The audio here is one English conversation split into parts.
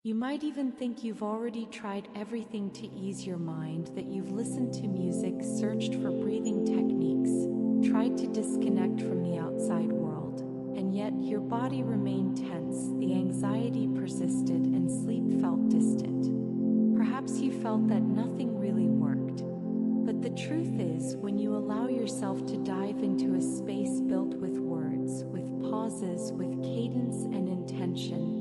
You might even think you've already tried everything to ease your mind, that you've listened to music, searched for breathing techniques, tried to disconnect from the outside world, and yet your body remained tense, the anxiety persisted, and sleep felt distant. Perhaps you felt that nothing really worked. But the truth is, when you allow yourself to dive into a space built with words, with pauses, with cadence and intention,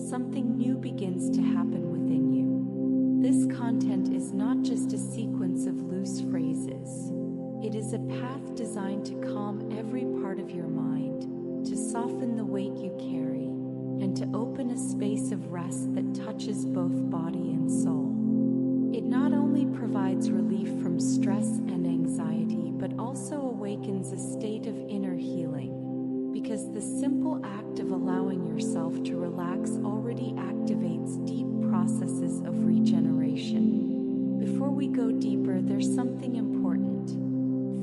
something new begins to happen within you. This content is not just a sequence of loose phrases. It is a path designed to calm every part of your mind, to soften the weight you carry, and to open a space of rest that touches both body and soul. It not only provides relief from stress and anxiety, but also awakens a state of inner healing. Because the simple act of allowing yourself to relax already activates deep processes of regeneration. Before we go deeper, there's something important.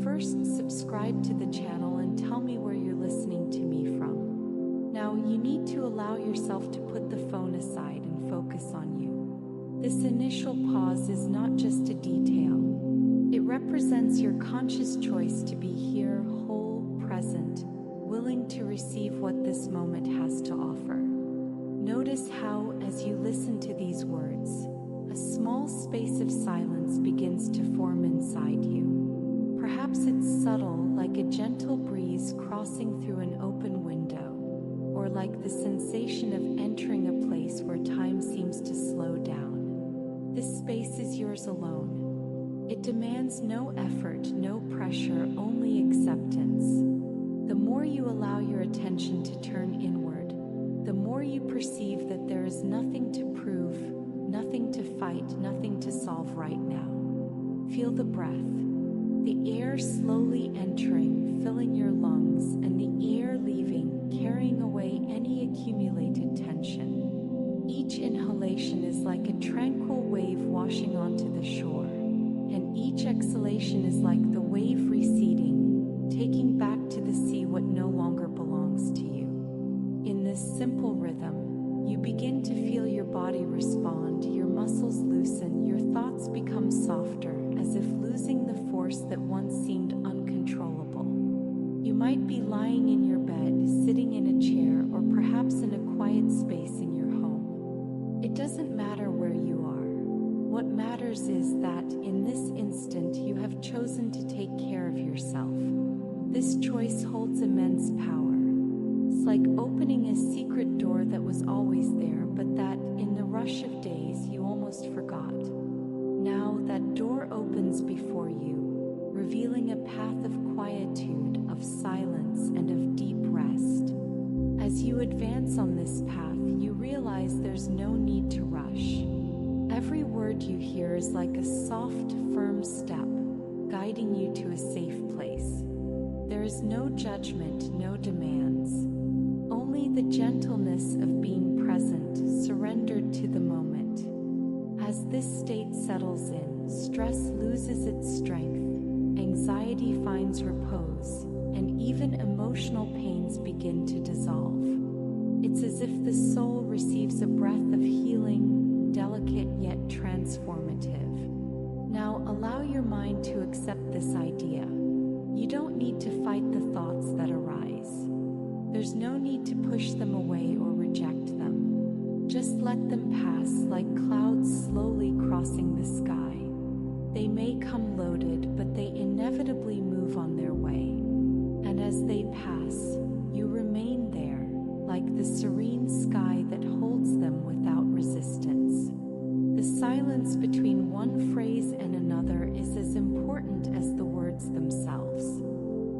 First, subscribe to the channel and tell me where you're listening to me from. Now, you need to allow yourself to put the phone aside and focus on you. This initial pause is not just a detail. It represents your conscious choice to be here, whole, present, willing to receive what this moment has to offer. Notice how, as you listen to these words, a small space of silence begins to form inside you. Perhaps it's subtle, like a gentle breeze crossing through an open window, or like the sensation of entering a place where time seems to slow down. This space is yours alone. It demands no effort, no pressure, only acceptance. The more you allow your attention to turn inward, the more you perceive that there is nothing to prove, nothing to fight, nothing to solve right now. Feel the breath, the air slowly entering, filling your lungs, and the air leaving, carrying away any accumulated tension. Each inhalation is like a tranquil wave washing onto the shore, and each exhalation is like the wave receding, taking back to the sea what no longer belongs to you. In this simple rhythm, you begin to feel your body respond, your muscles loosen, your thoughts become softer, as if losing the force that once seemed uncontrollable. You might be lying in your bed, sitting in a chair, or perhaps in a quiet space in your home. It doesn't matter where you are. What matters is that, in this instant, you have chosen to take care of yourself. This choice holds immense power. It's like opening a secret door that was always there, but that, in the rush of days, you almost forgot. Now that door opens before you, revealing a path of quietude, of silence, and of deep rest. As you advance on this path, you realize there's no need to rush. Every word you hear is like a soft, firm step, guiding you to a safe place. There is no judgment, no demands, only the gentleness of being present, surrendered to the moment. As this state settles in, stress loses its strength, anxiety finds repose, and even emotional pains begin to dissolve. It's as if the soul receives a breath of healing, delicate yet transformative. Now allow your mind to accept this idea. You don't need to fight the thoughts that arise. There's no need to push them away or reject them. Just let them pass like clouds slowly crossing the sky. They may come loaded, but they inevitably move on their way. And as they pass, you remain there, like the serene sky that holds them without resistance. The silence between one phrase and another is as important as the words themselves.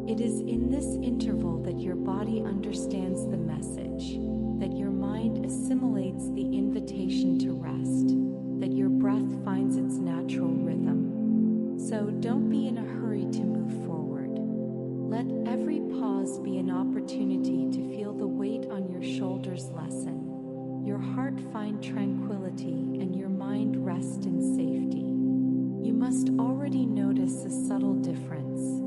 It is in this interval that your body understands the message, that your mind assimilates the invitation to rest, that your breath finds its natural rhythm. So don't be in a hurry to move forward. Let every pause be an opportunity to feel the weight on your shoulders lessen, your heart find tranquility, and your mind rest in safety. You must already notice a subtle difference.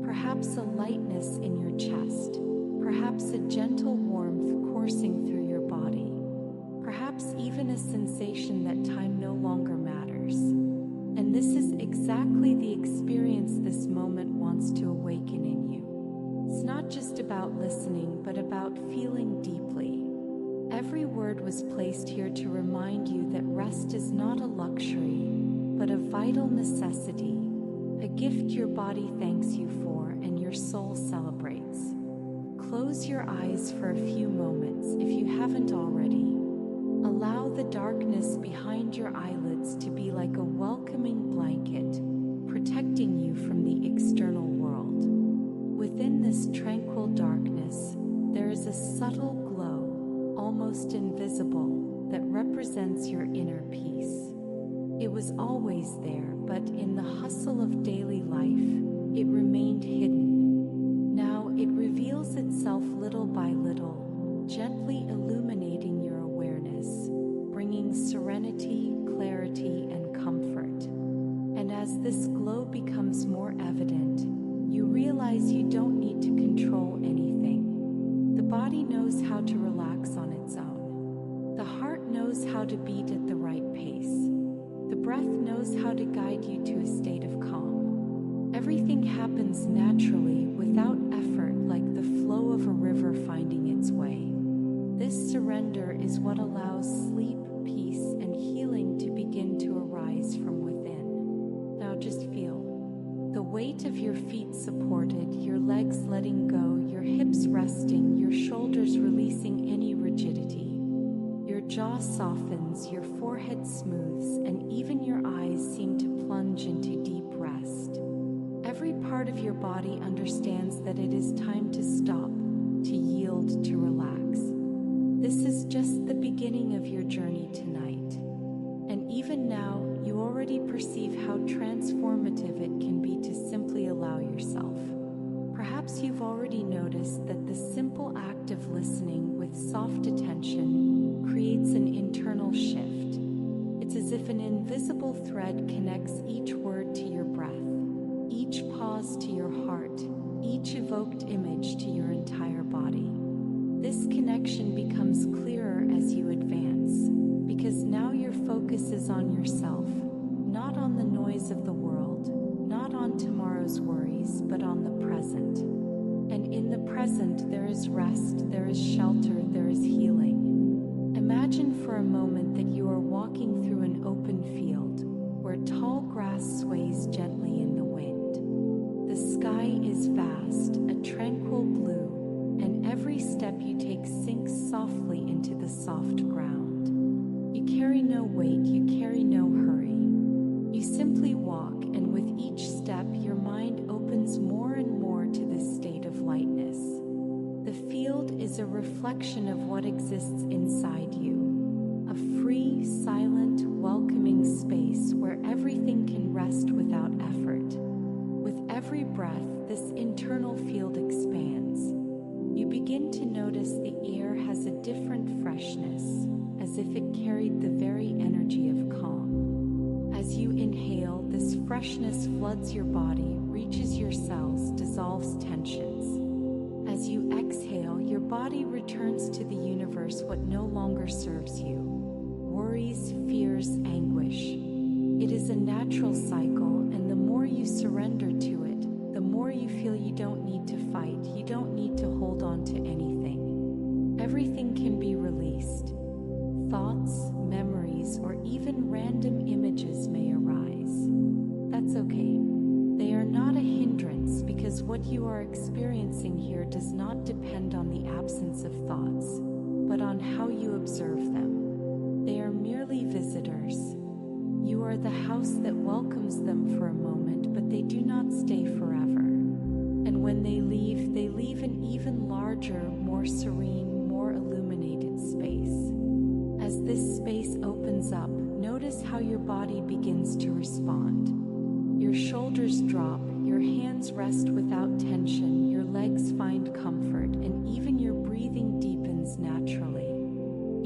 Perhaps a lightness in your chest, perhaps a gentle warmth coursing through your body, perhaps perhaps even a sensation that time no longer matters. And this is exactly the experience this moment wants to awaken in you. It's not just about listening, but about feeling deeply. Every word was placed here to remind you that rest is not a luxury, but a vital necessity, a gift your body thanks you for and your soul celebrates. Close your eyes for a few moments if you haven't already. Allow the darkness behind your eyelids to be like a welcoming blanket, protecting you from the external world. Within this tranquil darkness, there is a subtle glow, almost invisible, that represents your inner peace. It was always there, but in the hustle of daily life, it remained hidden. Now it reveals itself little by little, gently illuminating your awareness, bringing serenity, clarity, and comfort. And as this glow becomes more evident, you realize you don't need to control anything. The body knows how to relax on its own. The heart knows how to beat at the right pace. The breath knows how to guide you to a state of calm. Everything happens naturally, without effort, like the flow of a river finding its way. This surrender is what allows sleep, peace, and healing to begin to arise from within. Now just feel the weight of your feet supported, your legs letting go, your hips resting, your shoulders releasing any rigidity. Your jaw softens, your forehead smooths, and even your eyes seem to plunge into deep rest. Every part of your body understands that it is time to stop, to yield, to relax. This is just the beginning of your journey tonight. And even now, you already perceive how transformative it can be to simply allow yourself. Perhaps you've already noticed that the simple act of listening with soft attention creates an internal shift. It's as if an invisible thread connects each word to your breath, each pause to your heart, each evoked image to your entire body. This connection becomes clearer as you advance, because now your focus is on yourself, not on the noise of the world, not on tomorrow's worries, but on the present. And in the present, there is rest, there is shelter, there is healing. Imagine for a moment that you are walking through an open field, where tall grass sways gently in the wind. The sky is vast, a tranquil blue, and every step you take sinks softly into the soft ground. You carry no weight, you carry no hurry. You simply walk, and with each step, your mind opens more and more to this state of lightness. The field is a reflection of what exists inside you, a free, silent, welcoming space where everything can rest without effort. With every breath, this internal field expands. You begin to notice the air has a different freshness, as if it carried the very energy of calm. As you inhale, this freshness floods your body, reaches your cells, dissolves tensions. As you exhale, your body returns to the universe what no longer serves you: worries, fears, anguish. It is a natural cycle, and the more you surrender to it, the more you feel you don't need to fight, you don't need to hold on to anything. Everything can be released. Thoughts, memories, or even random images may arise. That's okay. They are not a hindrance, because what you are experiencing here does not depend on the absence of thoughts, but on how you observe them. They are merely visitors. You are the house that welcomes them for a moment, but they do not stay forever. And when they leave an even larger, more serene, more illuminated space. As this space opens up, notice how your body begins to respond. Your shoulders drop, your hands rest without tension, your legs find comfort, and even your breathing deepens naturally.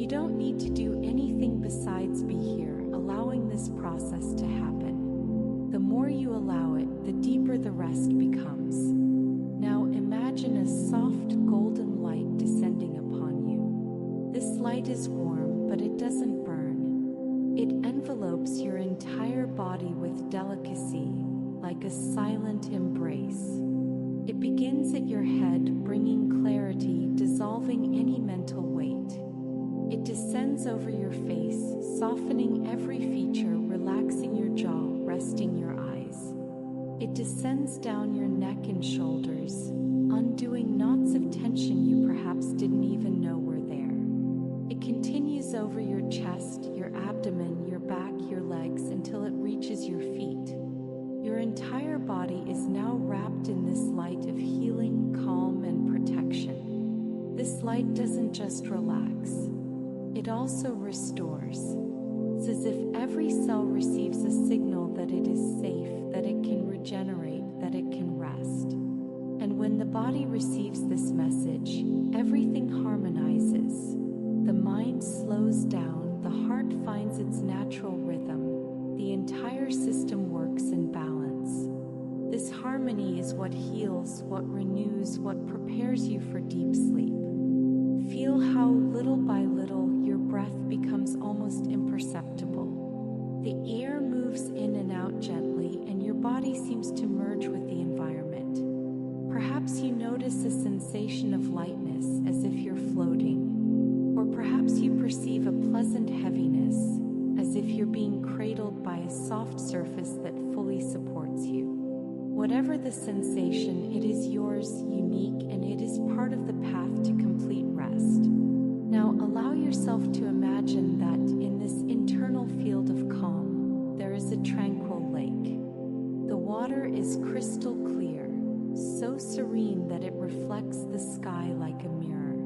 You don't need to do anything besides be here, allowing this process to happen. The more you allow it, the deeper the rest becomes. Now imagine a soft golden light descending upon you. This light is warm, but it doesn't burn. It envelopes your entire body with delicacy, like a silent embrace. It begins at your head, bringing clarity, dissolving any mental weight. It descends over your face, softening every feature, relaxing your jaw, resting your eyes. It descends down your neck and shoulders, undoing knots of tension you perhaps didn't even know were there. It continues over your chest, your abdomen, your back, your legs, until it reaches your feet. Your entire body is now wrapped in this light of healing, calm, and protection. This light doesn't just relax, it also restores. It's as if every cell receives a signal that it is safe, that it can regenerate, that it can rest. And when the body receives this message, everything harmonizes. The mind slows down, the heart finds its natural rhythm, the entire system works in balance. This harmony is what heals, what renews, what prepares you for deep sleep. Feel how little by little your breath becomes almost imperceptible. The air moves in and out gently, and your body seems to merge with the environment. Perhaps you notice a sensation of lightness, as if you're floating. Or perhaps you perceive a pleasant heaviness, as if you're being cradled by a soft surface that fully supports you. Whatever the sensation, it is yours, unique, and it is part of the path to complete rest. Now allow yourself to imagine that in this internal field of calm, there is a tranquil lake. The water is crystal clear, so serene that it reflects the sky like a mirror.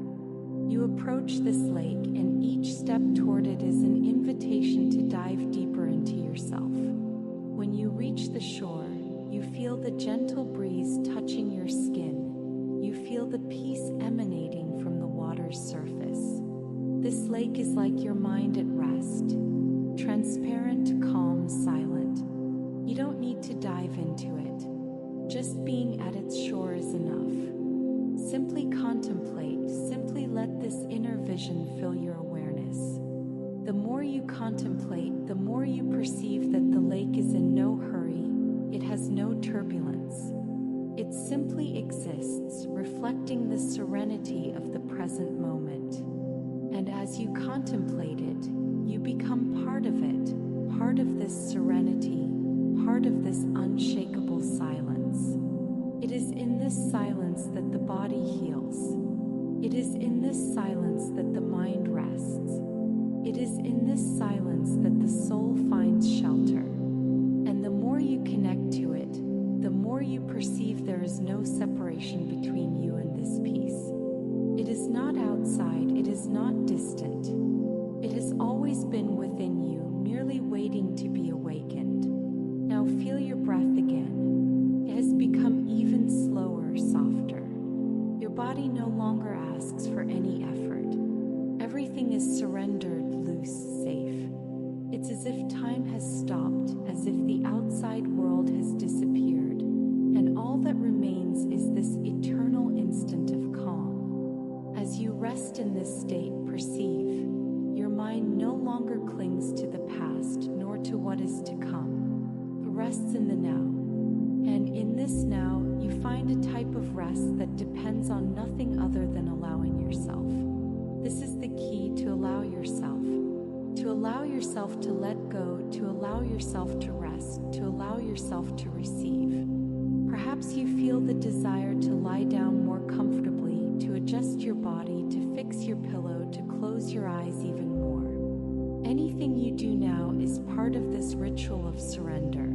You approach this lake, and each step toward it is an invitation to dive deeper into yourself. When you reach the shore, you feel the gentle breeze touching your skin. You feel the peace emanating from the water's surface. This lake is like your mind at rest, transparent, calm, silent. You don't need to dive into it. Just being at its shore is enough. Simply contemplate, simply let this inner vision fill your awareness. The more you contemplate, the more you perceive that the lake is in no hurry. It has no turbulence. It simply exists, reflecting the serenity of the present moment. And as you contemplate it, you become part of it, part of this serenity, part of this unshakable silence. It is in this silence that the body heals. It is in this silence that the mind rests. It is in this silence that the soul finds shelter. And the more you connect to it, the more you perceive there is no separation between you and this peace. It is not outside, it is not distant. It has always been within you, merely waiting to be awakened. Now feel your breath again. It has become even slower, softer. Your body no longer asks for any effort. Everything is surrendered, loose, safe. It's as if time has stopped, as if the outside world has disappeared, and all that remains is this eternal instant of calm. As you rest in this state, perceive, your mind no longer clings to the past nor to what is to come. It rests in the now. And in this now, you find a type of rest that depends on nothing other than allowing yourself. This is the key: to allow yourself. To allow yourself to let go, to allow yourself to rest, to allow yourself to receive. Perhaps you feel the desire to lie down more comfortably, to adjust your body, to fix your pillow, to close your eyes even more. Anything you do now is part of this ritual of surrender.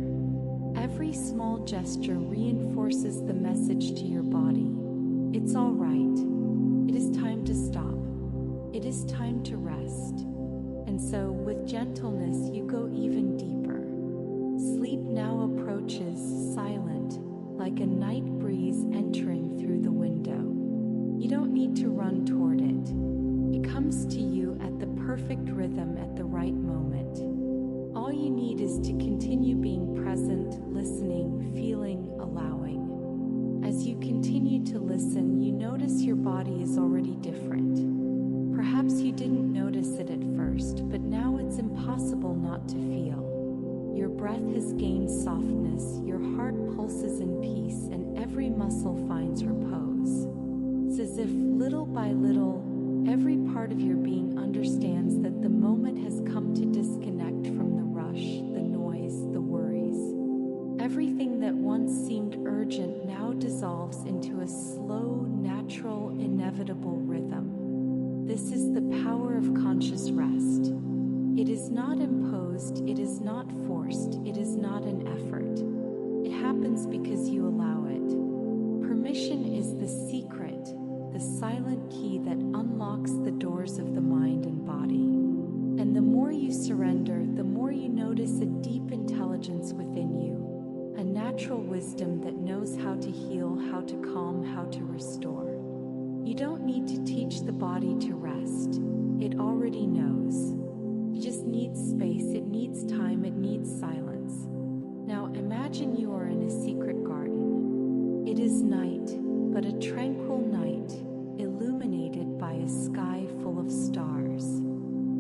Every small gesture reinforces the message to your body. It's all right. It is time to stop. It is time to rest. And so, with gentleness, you go even deeper. Sleep now approaches, silent, like a night breeze entering through the window. You don't need to run toward it. It comes to you at the perfect rhythm at the right moment. All you need is to continue being present, listening, feeling, allowing. As you continue to listen, you notice your body is already different. Perhaps you didn't notice it at first, but now it's impossible not to feel. Your breath has gained softness, your heart pulses in peace, and every muscle finds repose. It's as if little by little, every part of your being understands that the moment has come to disconnect from the rush, the noise, the worries. Everything that once seemed urgent now dissolves into a slow, natural, inevitable rhythm. This is the power of conscious rest. It is not imposed, it is not forced, it is not an effort. It happens because you allow it. Permission is the secret, the silent key that unlocks the doors of the mind and body. And the more you surrender, the more you notice a deep intelligence within you, a natural wisdom that knows how to heal, how to calm, how to restore. You don't need to teach the body to rest. It already knows. It just needs space, it needs time, it needs silence. Now imagine you are in a secret garden. It is night, but a tranquil night, illuminated by a sky full of stars.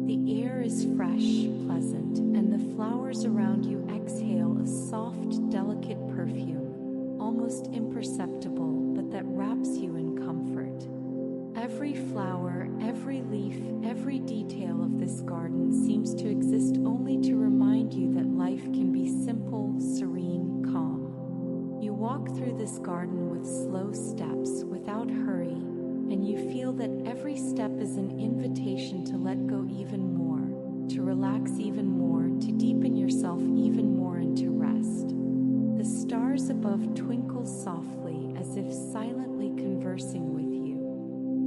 The air is fresh, pleasant, and the flowers around you exhale a soft, delicate perfume, almost imperceptible, but that wraps you in comfort. Every flower, every leaf, every detail of this garden seems to exist only to remind you that life can be simple, serene, calm. You walk through this garden with slow steps, without hurry, and you feel that every step is an invitation to let go even more, to relax even more, to deepen yourself even more into rest. The stars above twinkle softly as if silently conversing with you.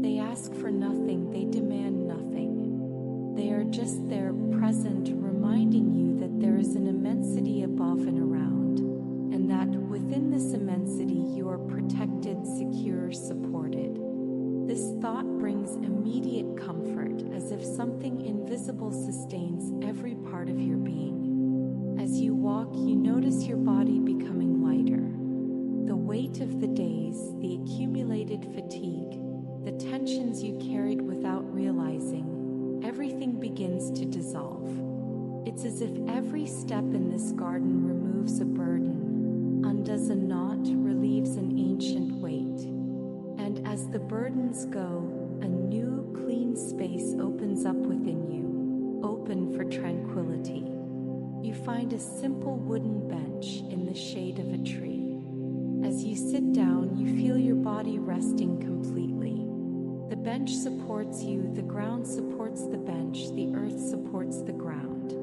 They ask for nothing, they demand nothing. They are just there, present, reminding you that there is an immensity above and around, and that within this immensity you are protected, secure, supported. This thought brings immediate comfort, as if something invisible sustains every part of your being. As you walk, you notice your body becoming lighter. The weight of the days, the accumulated fatigue, the tensions you carried without realizing, everything begins to dissolve. It's as if every step in this garden removes a burden, undoes a knot, relieves an ancient weight. And as the burdens go, a new, clean space opens up within you, open for tranquility. You find a simple wooden bench in the shade of a tree. As you sit down, you feel your body resting completely. The bench supports you, the ground supports the bench, the earth supports the ground.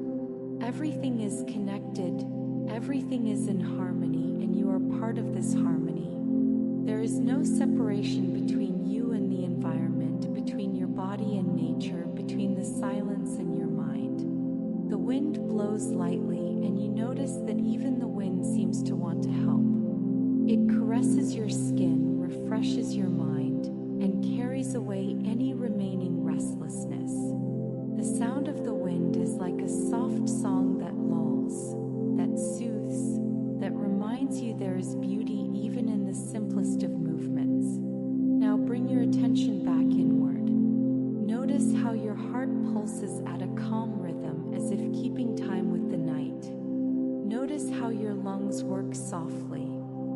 Everything is connected, everything is in harmony, and you are part of this harmony. There is no separation between you and the environment, between your body and nature, between the silence and your mind. The wind blows lightly, and you notice that even the wind seems to want to help. It caresses your skin, refreshes your mind, and carries away any remaining restlessness. The sound of the wind is like a soft song that lulls, that soothes, that reminds you there is beauty even in the simplest of movements. Now bring your attention back inward. Notice how your heart pulses at a calm rhythm, as if keeping time with the night. Notice how your lungs work softly,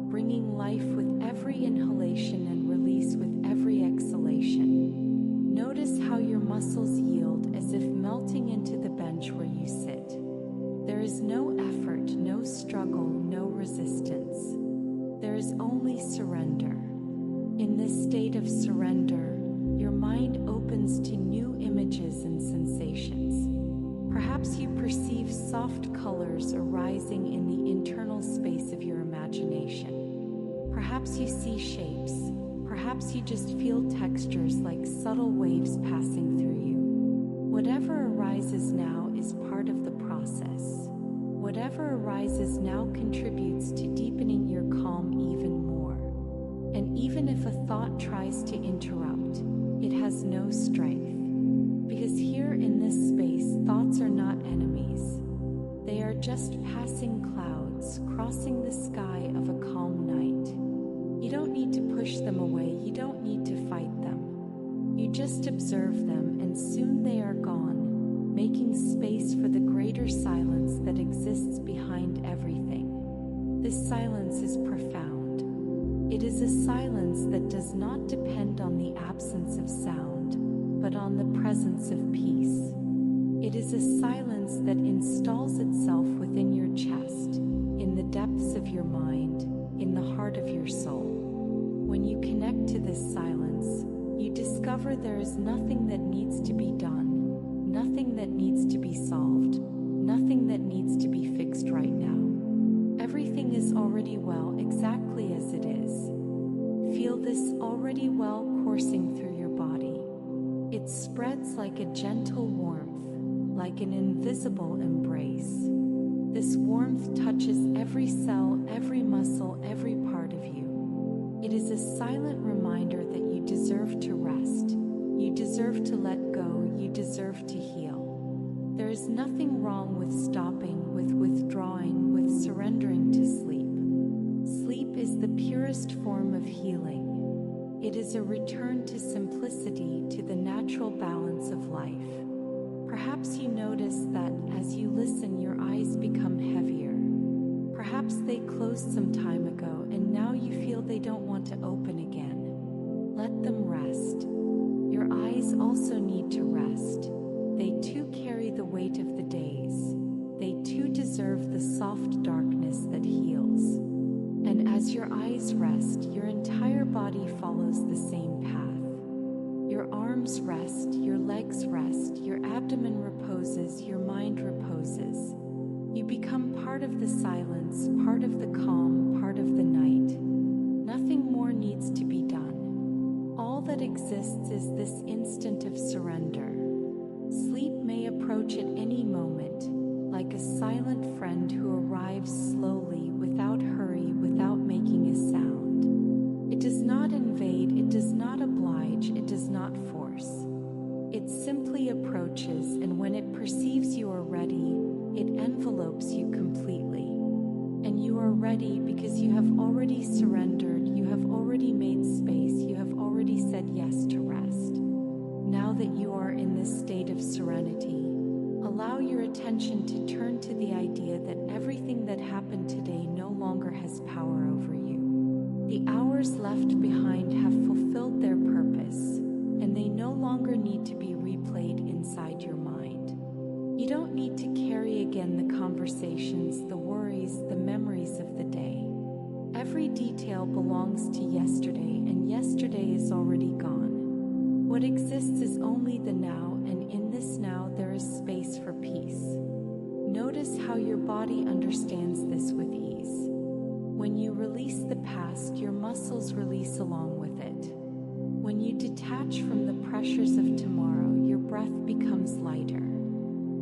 bringing life with every inhalation and release with every exhalation. Notice how your muscles yield, as if melting into the bench where you sit. There is no effort, no struggle, no resistance. There is only surrender. In this state of surrender, your mind opens to new images and sensations. Perhaps you perceive soft colors arising in the internal space of your imagination. Perhaps you see shapes. Perhaps you just feel textures like subtle waves passing through you. Whatever arises now is part of the process. Whatever arises now contributes to deepening your calm even more. And even if a thought tries to interrupt, it has no strength. Because here in this space, thoughts are not enemies. They are just passing clouds crossing the sky of a calm night. You don't need to push them away, you don't need to fight them. You just observe them, and soon they are gone, making space for the greater silence that exists behind everything. This silence is profound. It is a silence that does not depend on the absence of sound, but on the presence of peace. It is a silence that installs itself within your chest, in the depths of your mind, in the heart of your soul. When you connect to this silence, you discover there is nothing that needs to be done, nothing that needs to be solved, nothing that needs to be fixed right now. Everything is already well exactly as it is. Feel this already well coursing through your body. It spreads like a gentle warmth, like an invisible embrace. This warmth touches every cell, every muscle, every part of you. It is a silent reminder that you deserve to rest, you deserve to let go, you deserve to heal. There is nothing wrong with stopping, with withdrawing, with surrendering to sleep. Sleep is the purest form of healing. It is a return to simplicity, to the natural balance of life. Perhaps you notice that as you listen, your eyes become heavier. Perhaps they closed some time ago and now you feel they don't want to open again. Let them rest. Your eyes also need to rest. They too carry the weight of the days. They too deserve the soft darkness that heals. And as your eyes rest, your entire body follows the same path. Your arms rest, your legs rest, your abdomen reposes, your mind reposes. You become part of the silence, part of the calm, part of the night. Nothing more needs to be done. All that exists is this instant of surrender. Sleep may approach at any moment, like a silent friend who arrives slowly, without hurry, without making a sound. It does not invade, it does not oblige, it does not force. It simply approaches, and when it perceives you are ready, it envelopes you completely. And you are ready because you have already surrendered, you have already made space, you have already said yes to rest. Now that you are in this state of serenity, allow your attention to turn to the idea that everything that happened today no longer has power over you. The hours left behind have fulfilled their purpose, and they no longer need to be replayed inside your mind. You don't need to carry again the conversations, the worries, the memories of the day. Every detail belongs to yesterday, and yesterday is already gone. What exists is only the now, and in this now there is space for peace. Notice how your body understands this with ease. When you release the past, your muscles release along with it. When you detach from the pressures of tomorrow, your breath becomes lighter.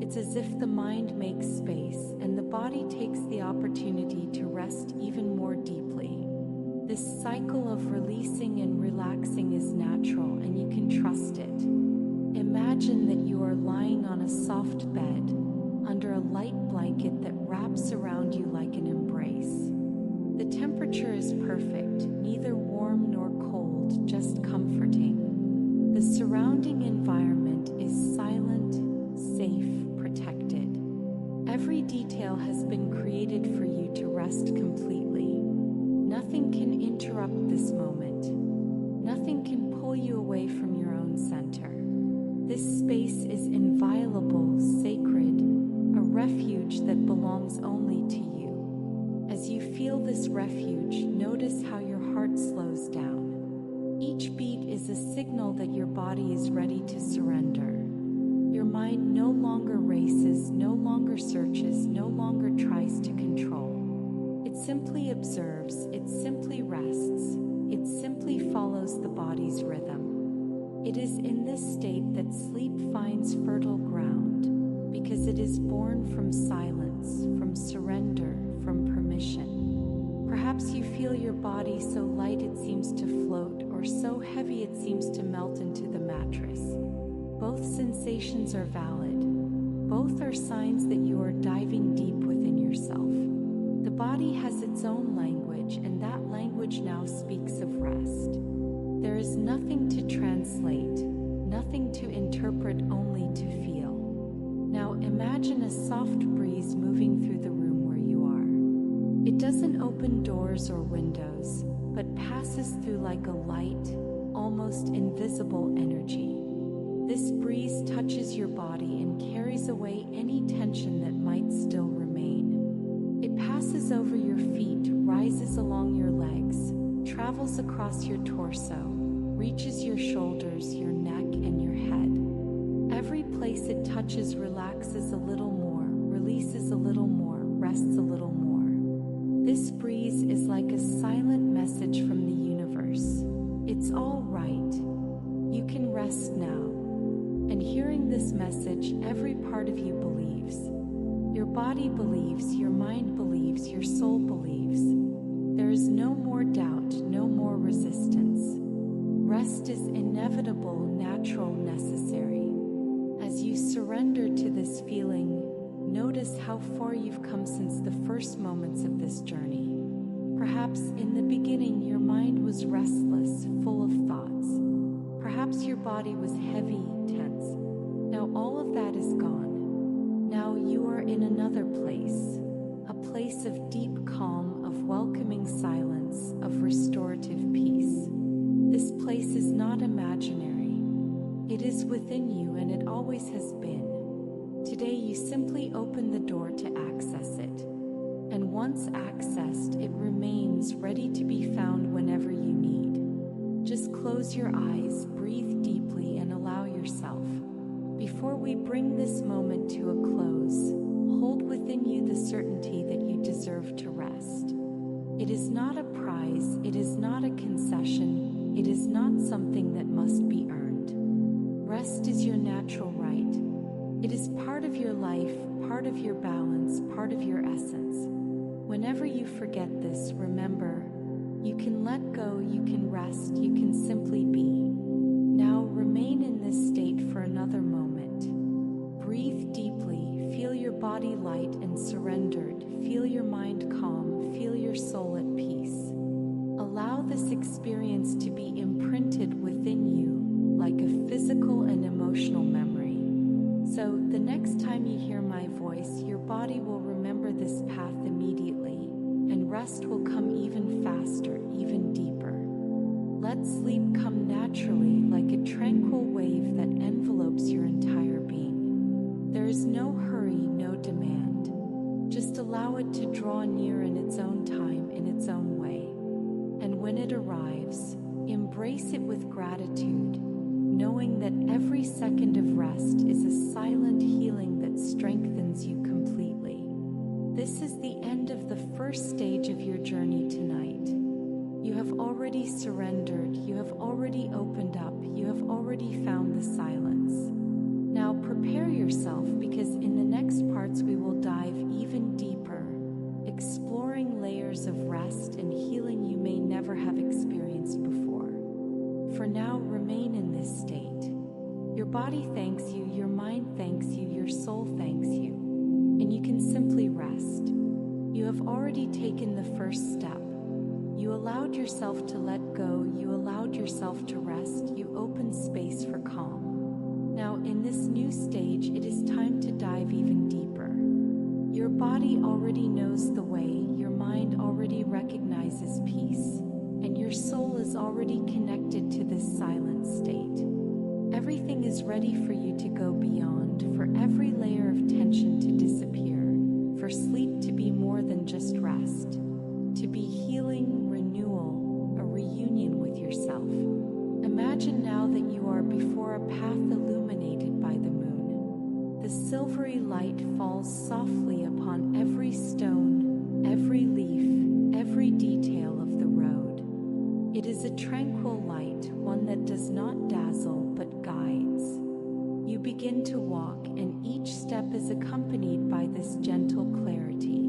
It's as if the mind makes space and the body takes the opportunity to rest even more deeply. This cycle of releasing and relaxing is natural, and you can trust it. Imagine that you are lying on a soft bed, under a light blanket that wraps around you like an embrace. The temperature is perfect, neither warm nor cold, just comforting. The surrounding environment is silent, safe, protected. Every detail has been created for you to rest completely. Nothing can interrupt this moment. Nothing can pull you away from your own center. This space is inviolable, sacred, a refuge that belongs only to you. As you feel this refuge, notice how your heart slows down. Each beat is a signal that your body is ready to surrender. Your mind no longer races, no longer searches, no longer tries to control. It simply observes, it simply rests, it simply follows the body's rhythm. It is in this state that sleep finds fertile ground, because it is born from silence, from surrender, from permission. Perhaps you feel your body so light it seems to float, or so heavy it seems to melt into the mattress. Both sensations are valid. Both are signs that you are diving deep within yourself. The body has its own language, and that language now speaks of rest. There is nothing to translate, nothing to interpret, only to feel. Now imagine a soft breeze moving through the room where you are. It doesn't open doors or windows, but passes through like a light, almost invisible energy. This breeze touches your body and carries away any tension that might still remain. It passes over your feet, rises along your legs, travels across your torso, reaches your shoulders, your neck, and your head. Every place it touches relaxes a little more, releases a little more, rests a little more. This breeze is like a silent message from the universe. It's all right. You can rest now. And hearing this message, every part of you believes. Your body believes, your mind believes, your soul believes. There is no more doubt, no more resistance. Rest is inevitable, natural, necessary. As you surrender to this feeling, notice how far you've come since the first moments of this journey. Perhaps in the beginning your mind was restless, full of thoughts. Perhaps your body was heavy, tense. Now all of that is gone. Now you are in another place, a place of deep calm, of welcoming silence, of restorative peace. This place is not imaginary. It is within you, and it always has been. Today you simply open the door to access it. And once accessed, it remains ready to be found whenever you need. Just close your eyes, breathe deeply, and allow yourself. Before we bring this moment to a close, hold within you the certainty that you deserve to rest. It is not a prize, it is not a concession, it is not something that must be earned. Rest is your natural right. It is part of your life, part of your balance, part of your essence. Whenever you forget this, remember, you can let go, you can rest, you can simply be. Now remain in this state for another moment. Breathe deeply, feel your body light and surrendered, feel your mind calm, feel your soul at peace. Allow this experience to be imprinted within you like a physical and emotional memory. So the next time you hear my voice, your body will remember this path immediately, and rest will come even faster, even deeper. Let sleep come naturally like a tranquil wave that envelopes your entire being. There is no hurry, no demand. Just allow it to draw near in its own time, in its own way. And when it arrives, embrace it with gratitude, knowing that every second of rest is a silent healing that strengthens you completely. This is the end of the first stage of your journey tonight. You have already surrendered, you have already opened up, you have already found the silence. Now prepare yourself, because in the next parts we will dive even deeper, exploring layers of rest and healing you may never have experienced before. For now, remain in this state. Your body thanks you, your mind thanks you, your soul thanks you, and you can simply rest. You have already taken the first step. You allowed yourself to let go, you allowed yourself to rest, you opened space for calm. Now, in this new stage, it is time to dive even deeper. Your body already knows the way, your mind already recognizes peace, and your soul is already connected to this silent state. Everything is ready for you to go beyond, for every layer of tension to disappear, for sleep to be more than just rest, to be healing, renewal, a reunion with yourself. Imagine now that you are before a path illuminated by the moon. The silvery light falls softly upon every stone, every leaf, every detail of the road. It is a tranquil light, one that does not dazzle but guides. You begin to walk, and each step is accompanied by this gentle clarity.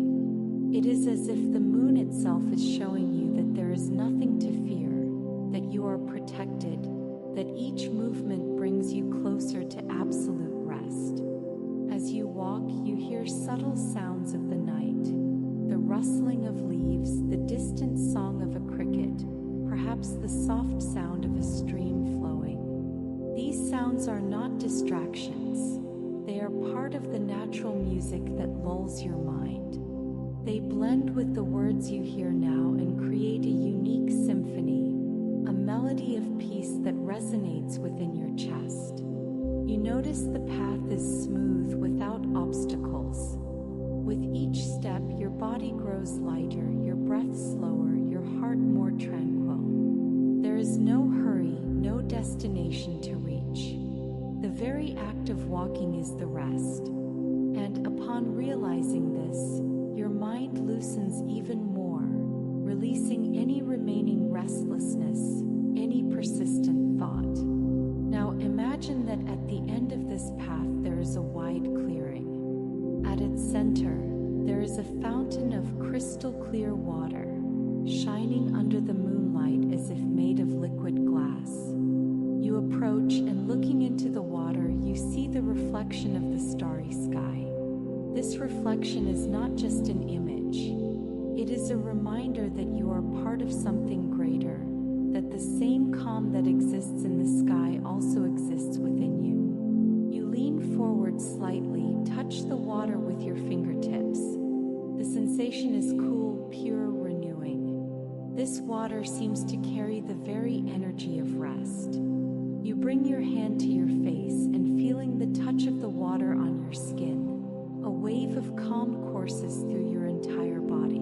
It is as if the moon itself is showing you that there is nothing to fear, that you are protected, that each movement brings you closer to absolute rest. As you walk, you hear subtle sounds of the night, the rustling of leaves, the distant song of a cricket, perhaps the soft sound of a stream flowing. These sounds are not distractions. They are part of the natural music that lulls your mind. They blend with the words you hear now and create a unique symphony, a melody of peace that resonates within your chest. You notice the path is smooth without obstacles. With each step, your body grows lighter, your breath slower, your heart more tranquil. There is no hurry, no destination to reach. The very act of walking is the rest. And upon realizing this, your mind loosens even more, releasing any remaining restlessness, any persistent thought. Now imagine that at the end of this path there is a wide clearing. At its center, there is a fountain of crystal clear water, shining under the moonlight as if made of liquid glass. You approach, and looking into the water, you see the reflection of the starry sky. This reflection is not just an image. It is a reminder that you are part of something greater, that the same calm that exists in the sky also exists within you. You lean forward slightly, touch the water with your fingertips. The sensation is cool, pure, renewing. This water seems to carry the very energy of rest. You bring your hand to your face, and feeling the touch of the water on your skin, a wave of calm courses through your entire body.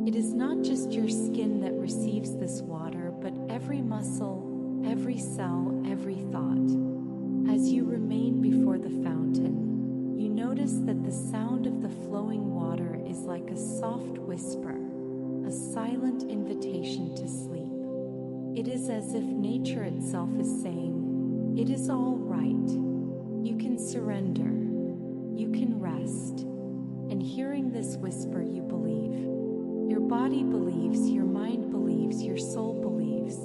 It is not just your skin that receives this water, but every muscle, every cell, every thought. As you remain before the fountain, you notice that the sound of the flowing water is like a soft whisper, a silent invitation to sleep. It is as if nature itself is saying, "It is all right. You can surrender. You can rest." And hearing this whisper, you believe. Your body believes, your mind believes, your soul believes.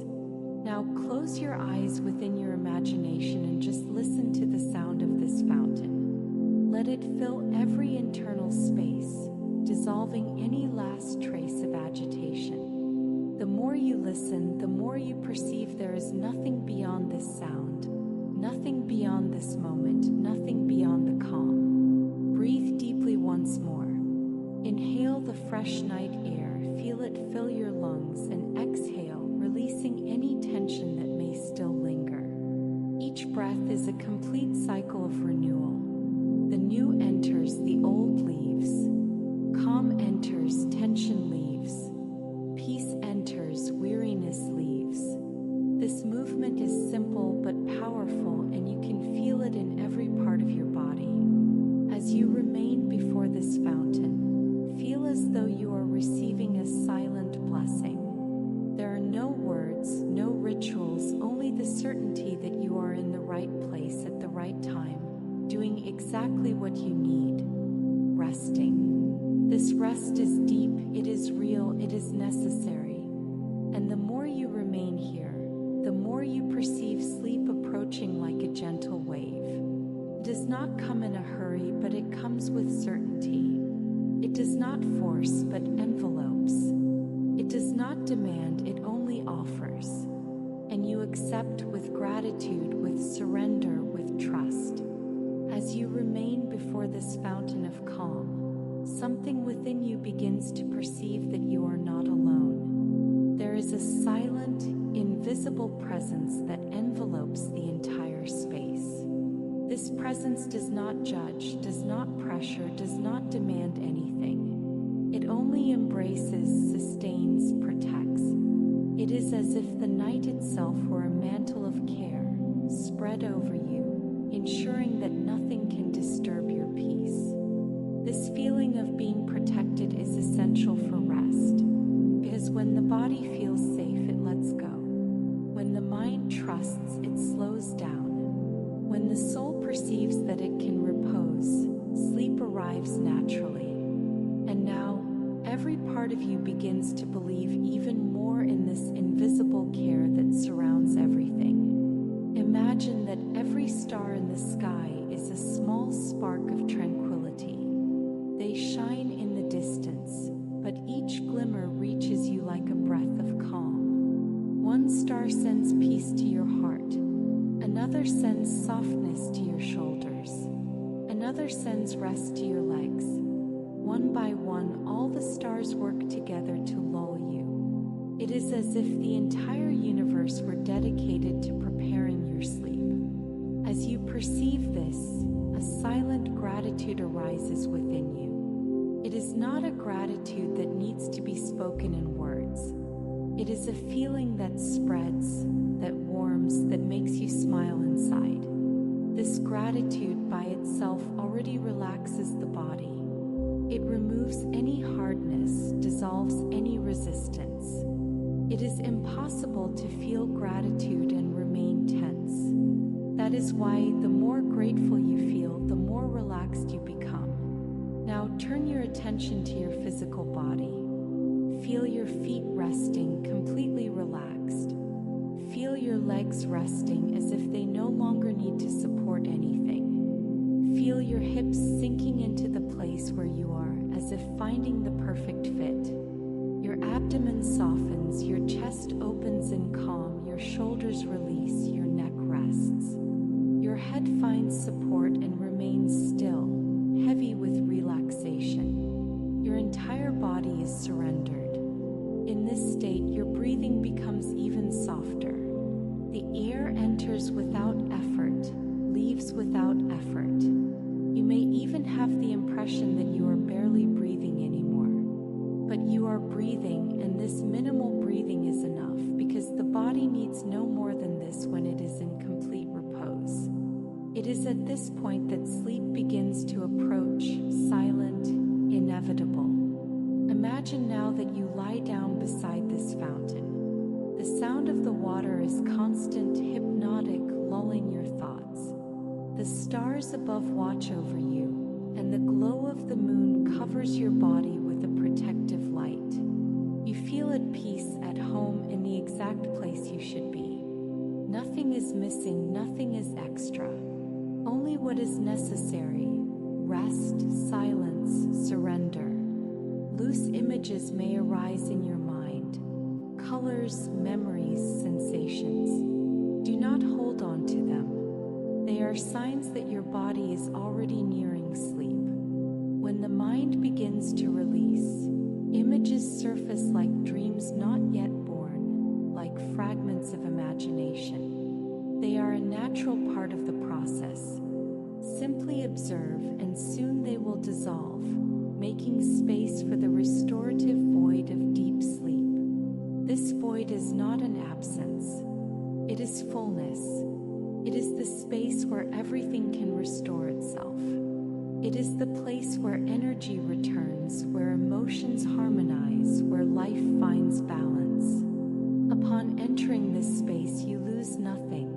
Now close your eyes within your imagination and just listen to the sound of this fountain. Let it fill every internal space, dissolving any last trace of agitation. The more you listen, the more you perceive there is nothing beyond this sound, nothing beyond this moment, nothing beyond the calm. Breathe deeply once more. Inhale the fresh night air, feel it fill your lungs, and exhale, releasing any tension that may still linger. Each breath is a complete cycle of renewal. The new enters, the old leaves. Calm enters, tension leaves. Peace enters, weariness leaves. This movement is simple but powerful, and you can feel it in every part of your body. As you remain before this fountain, feel as though you are receiving a silent blessing. There are no words, no rituals, only the certainty that you are in the right place at the right time, doing exactly what you need, resting. This rest is deep, it is real, it is necessary. And the more you remain here, the more you perceive sleep approaching like a gentle wave. It does not come in a hurry, but it comes with certainty. It does not force, but envelopes. It does not demand, it only offers. And you accept with gratitude, with surrender, with trust. As you remain before this fountain of calm, something within you begins to perceive that you are not alone. There is a silent, invisible presence that envelopes the entire space. This presence does not judge, does not pressure, does not demand anything. It only embraces, sustains, protects. It is as if the night itself were a mantle of care spread over you, ensuring that nothing can disturb your peace. This feeling of being protected is essential for rest, because when the body feels safe, it lets go. When the mind trusts, it slows down. When the soul perceives that it can repose, sleep arrives naturally. And now, every part of you begins to believe even more in this invisible care that surrounds everything. Imagine that every star in the sky is a small spark of tranquility. They shine in the distance, but each glimmer reaches you like a breath of calm. One star sends peace to your heart, Another sends softness to your shoulders. Another sends rest to your legs. One by one, all the stars work together to lull you. It is as if the entire universe were dedicated to preparing your sleep. As you perceive this, a silent gratitude arises within you. It is not a gratitude that needs to be spoken in words. It is a feeling that spreads, that warms, that makes you smile inside. This gratitude by itself already relaxes the body. It removes any hardness, dissolves any resistance. It is impossible to feel gratitude and remain tense. That is why the more grateful you feel, the more relaxed you become. Now turn your attention to your physical body. Feel your feet resting, completely relaxed. Feel your legs resting as if they no longer need to support anything. Feel your hips sinking into the place where you are, as if finding the perfect fit. Your abdomen softens, your chest opens in calm, your shoulders release, your neck rests. Your head finds support and remains still, heavy with relaxation. Your entire body is surrendered. In this state, your breathing becomes even softer. The air enters without effort, leaves without effort. You may even have the impression that you are barely breathing anymore. But you are breathing, and this minimal breathing is enough because the body needs no more than this when it is in complete repose. It is at this point that sleep begins to approach, silent, inevitable. Imagine now that you lie down beside this fountain. The sound of the water is constant, hypnotic, lulling your thoughts. The stars above watch over you, and the glow of the moon covers your body with a protective light. You feel at peace, at home, in the exact place you should be. Nothing is missing, nothing is extra. Only what is necessary: rest, silence, surrender. Loose images may arise in your mind, colors, memories, sensations. Do not hold on to them. They are signs that your body is already nearing sleep. When the mind begins to release, images surface like dreams not yet born, like fragments of imagination. They are a natural part of the process. Simply observe, and soon they will dissolve, making space for the restorative void of deep sleep. This void is not an absence. It is fullness. It is the space where everything can restore itself. It is the place where energy returns, where emotions harmonize, where life finds balance. Upon entering this space, you lose nothing.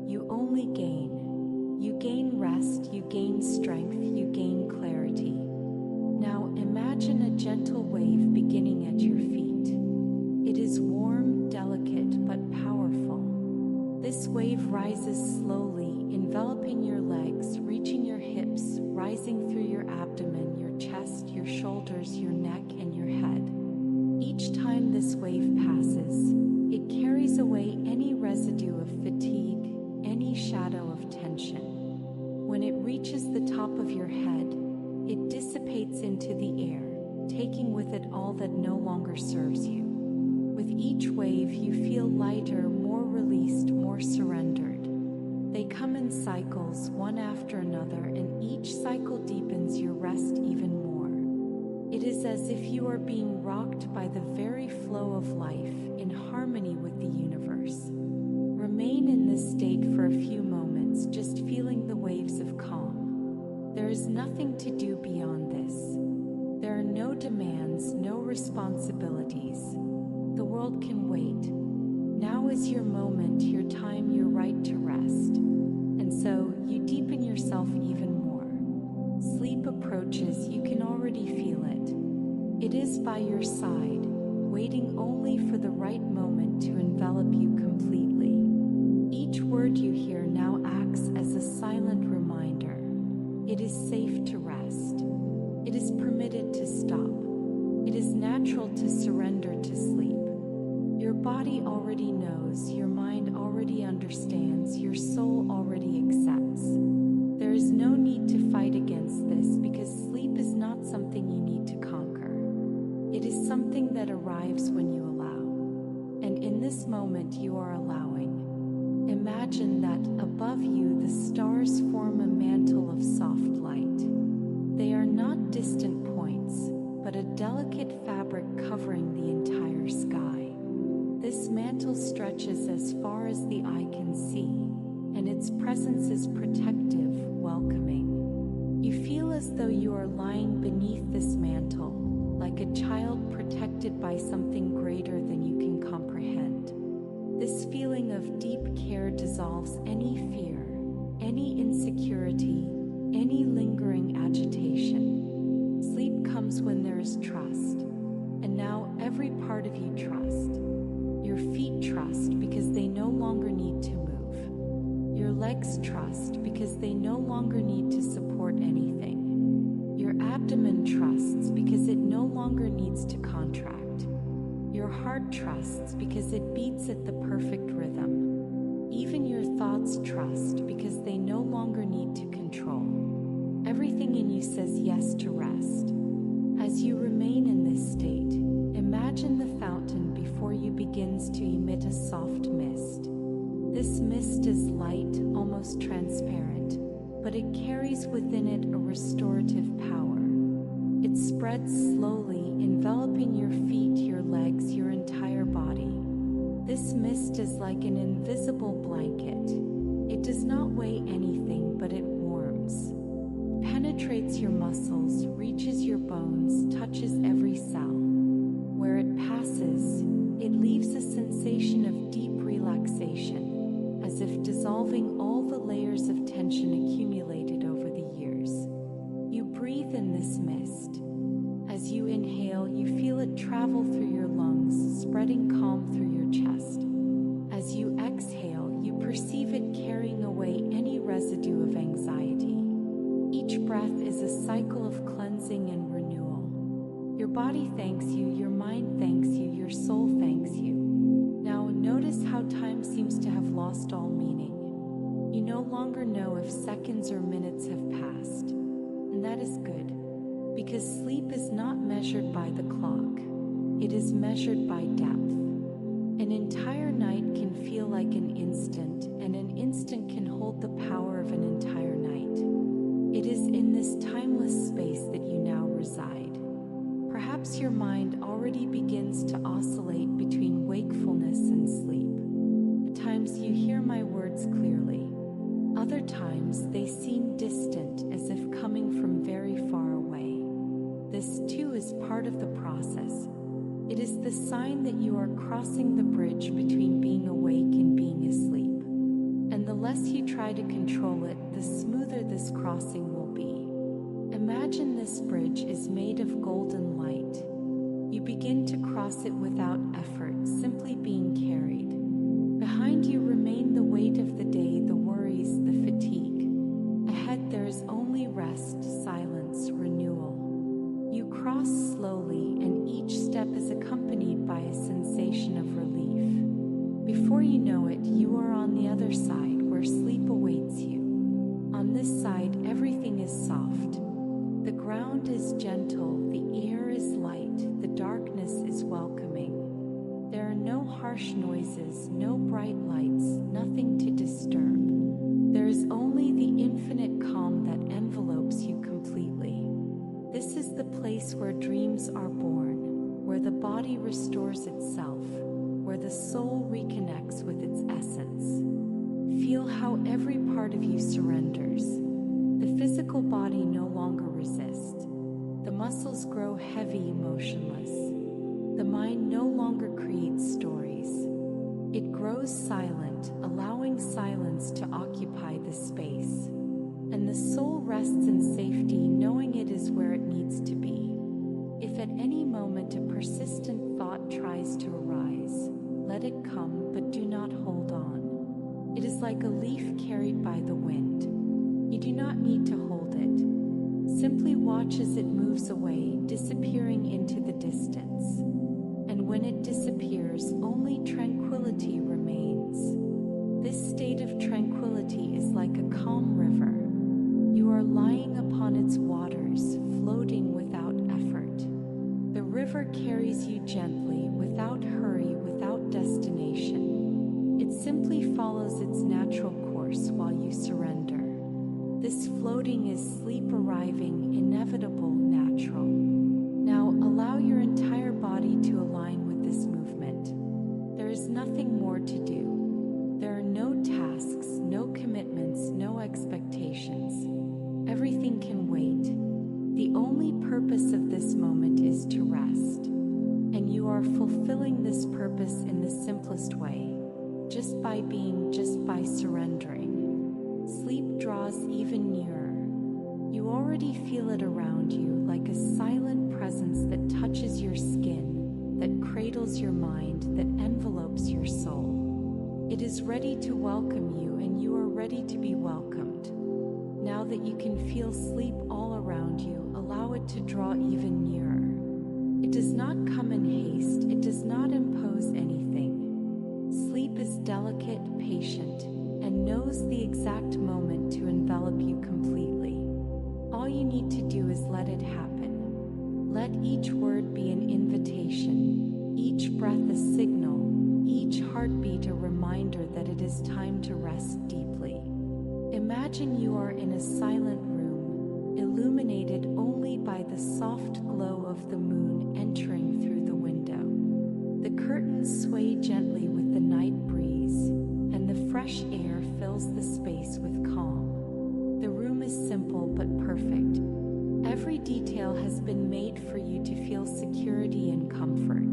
You only gain. You gain rest, you gain strength, you gain clarity. Now imagine a gentle wave beginning at your feet. It is warm, delicate, but powerful. This wave rises slowly, enveloping your legs, reaching your hips, rising through your abdomen, your chest, your shoulders, your neck, and your head. Each time this wave passes, it carries away any residue of fatigue, any shadow of tension. When it reaches the top of your head, it dissipates into the air, taking with it all that no longer serves you. With each wave, you feel lighter, more released, more surrendered. They come in cycles, one after another, and each cycle deepens your rest even more. It is as if you are being rocked by the very flow of life, in harmony with the universe. Remain in this state for a few moments, just feeling the waves of calm. There is nothing to do beyond this. There are no demands, no responsibilities. The world can wait. Now is your moment, your time, your right to rest. And so, you deepen yourself even more. Sleep approaches, you can already feel it. It is by your side, waiting only for the right moment to envelop you completely. Each word you hear now acts as a silent reminder. It is safe to rest. It is permitted to stop. It is natural to surrender to sleep. Your body already knows, your mind already understands, your soul already accepts. There is no need to fight against this because sleep is not something you need to conquer. It is something that arrives when you allow. And in this moment you are allowing. Imagine that above you the stars form a mantle of soft light. They are not distant points, but a delicate fabric covering the entire sky. This mantle stretches as far as the eye can see, and its presence is protective, welcoming. You feel as though you are lying beneath this mantle, like a child protected by something greater than you can comprehend. This feeling of deep care dissolves any fear, any insecurity, any lingering agitation. Sleep comes when there is trust, and now every part of you trusts. Your feet trust because they no longer need to move. Your legs trust because they no longer need to support anything. Your abdomen trusts because it no longer needs to contract. Your heart trusts because it beats at the perfect rhythm. Even your thoughts trust because they no longer need to control. Everything in you says yes to rest. As you remain in this state, imagine the fountain before you begins to emit a soft mist. This mist is light, almost transparent, but it carries within it a restorative power. It spreads slowly, enveloping your feet, your legs, your entire body. This mist is like an invisible blanket. It does not weigh anything, but it warms. Penetrates your muscles, reaches your bones, touches every cell. Where it passes, it leaves a sensation of deep relaxation, as if dissolving all the layers of tension accumulated over the years. You breathe in this mist. As you inhale, you feel it travel through your lungs, spreading calm through your chest. As you exhale, you perceive it carrying away any residue of anxiety. Each breath is a cycle of cleansing and renewal. Your body thanks you, your mind thanks you, your soul thanks you. Now notice how time seems to have lost all meaning. You no longer know if seconds or minutes have passed. And that is good, because sleep is not measured by the clock. It is measured by depth. An entire night can feel like an instant, and an instant can hold the power of an entire night. It is in this timeless space that you now reside. Perhaps your mind already begins to oscillate between wakefulness and sleep. At times you hear my words clearly. Other times they seem distant, as if coming from very far away. This too is part of the process. It is the sign that you are crossing the bridge between being awake and being asleep. And the less you try to control it, the smoother this crossing will be. Imagine this bridge is made of golden light. You begin to cross it without effort, simply being carried. Behind you remain the weight of the day, the worries, the fatigue. Ahead there is only rest, silence, renewal. You cross slowly, and each step is accompanied by a sensation of relief. Before you know it, you are on the other side, where sleep awaits you. On this side, everything is soft. The ground is gentle, the air is light, the darkness is welcoming. There are no harsh noises, no bright lights, nothing to disturb. There is only the infinite calm that envelopes you completely. This is the place where dreams are born, where the body restores itself, where the soul reconnects with its essence. Feel how every part of you surrenders. The physical body no longer resists. The muscles grow heavy, motionless. The mind no longer creates stories. It grows silent, allowing silence to occupy the space. And the soul rests in safety, knowing it is where it needs to be. If at any moment a persistent thought tries to arise, let it come, but do not hold on. It is like a leaf carried by the wind. You do not need to hold it. Simply watch as it moves away, disappearing into the distance. And when it disappears, only tranquility remains. This state of tranquility is like a calm river. You are lying upon its waters, floating without effort. The river carries you gently, without hurry, without destination. It simply follows its natural course while you surrender. This floating is sleep arriving, inevitable, natural. Now allow your entire body to align with this movement. There is nothing more to do. There are no tasks, no commitments, no expectations. Everything can wait. The only purpose of this moment is to rest. And you are fulfilling this purpose in the simplest way, just by being, just by surrendering. Sleep draws even nearer. You already feel it around you, like a silent presence that touches your skin, that cradles your mind, that envelopes your soul. It is ready to welcome you, and you are ready to be welcomed. Now that you can feel sleep all around you, allow it to draw even nearer. It does not come in haste, it does not impose anything. Sleep is delicate, patient, and knows the exact moment to envelop you completely. All you need to do is let it happen. Let each word be an invitation, each breath a signal, each heartbeat a reminder that it is time to rest deeply. Imagine you are in a silent room, illuminated only by the soft glow of the moon entering through the window. The curtains sway gently with the night breeze, and the fresh air fills the space with calm. The room is simple but perfect. Every detail has been made for you to feel security and comfort.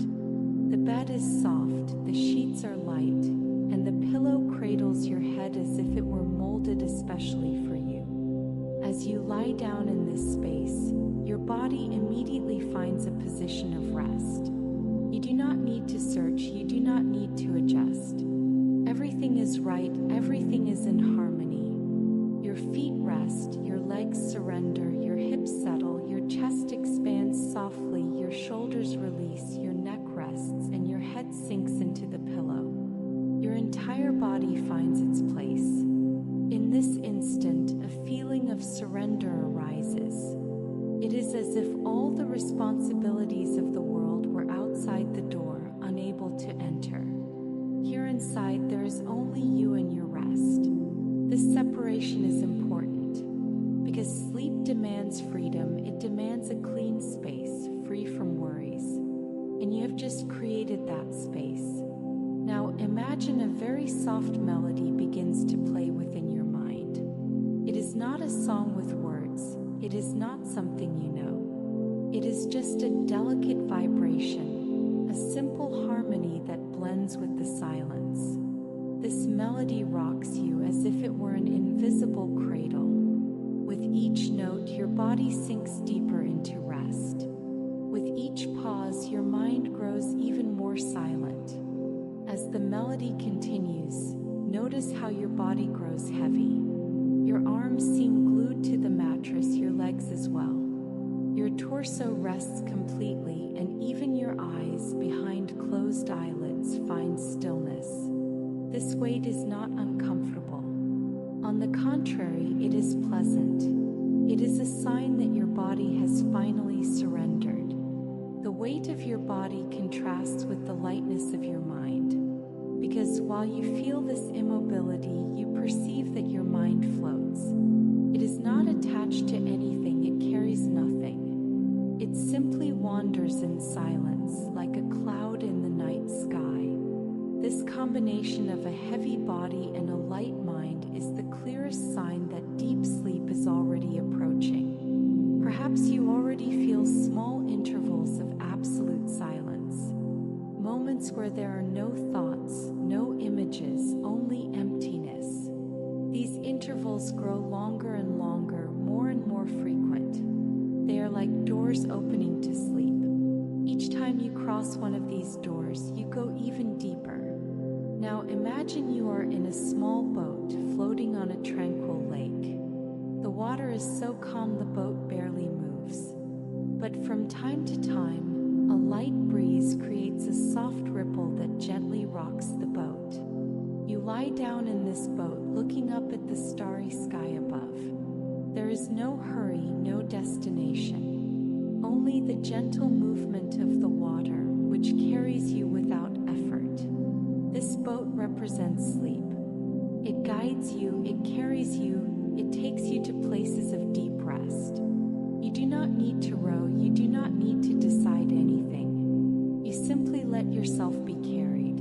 The bed is soft, the sheets are light, and the pillow cradles your head as if it were molded especially for you. As you lie down in this space, your body immediately finds a position of rest. You do not need to search, you do not need to adjust. Everything is right, everything is in harmony. Your feet rest, your legs surrender, your hips settle, your chest expands softly, your shoulders release, your neck rests, and your head sinks into the pillow. Your entire body finds its place. In this instant, a feeling of surrender arises. It is as if all the responsibilities of the world were outside the door, unable to enter. Here inside, there is only you and your rest. This separation is important because sleep demands freedom. It demands a clean space, free from worries. And you have just created that space. Now imagine a very soft melody begins to play within your mind. It is not a song with words. It is not something you know. It is just a delicate vibration, a simple harmony that blends with the silence. This melody rocks you as if it were an invisible cradle. With each note, your body sinks deeper into rest. With each pause, your mind grows even more silent. As the melody continues, notice how your body grows heavy. Your arms seem glued to the mattress, your legs as well. Your torso rests completely, and even your eyes behind closed eyelids find stillness. This weight is not uncomfortable. On the contrary, it is pleasant. It is a sign that your body has finally surrendered. The weight of your body contrasts with the lightness of your mind. Because while you feel this immobility, you perceive that your mind floats. It is not attached to anything, it carries nothing. It simply wanders in silence, like a cloud in the night sky. This combination of a heavy body and a light mind is the clearest sign that deep sleep is already approaching. Perhaps you already feel small intervals of absolute silence. Moments where there are no thoughts, no images, only emptiness. These intervals grow longer and longer, more and more frequent. They are like doors opening to sleep. Each time you cross one of these doors, you go even deeper. Now imagine you are in a small boat floating on a tranquil lake. The water is so calm the boat barely moves. But from time to time, A light breeze creates a soft ripple that gently rocks the boat. You lie down in this boat looking up at the starry sky above. There is no hurry, no destination, only the gentle movement of the water which carries you without effort. This boat represents sleep. It guides you, it carries you, it takes you to places of deep rest. You do not need to row, you do not need to decide anything. You simply let yourself be carried.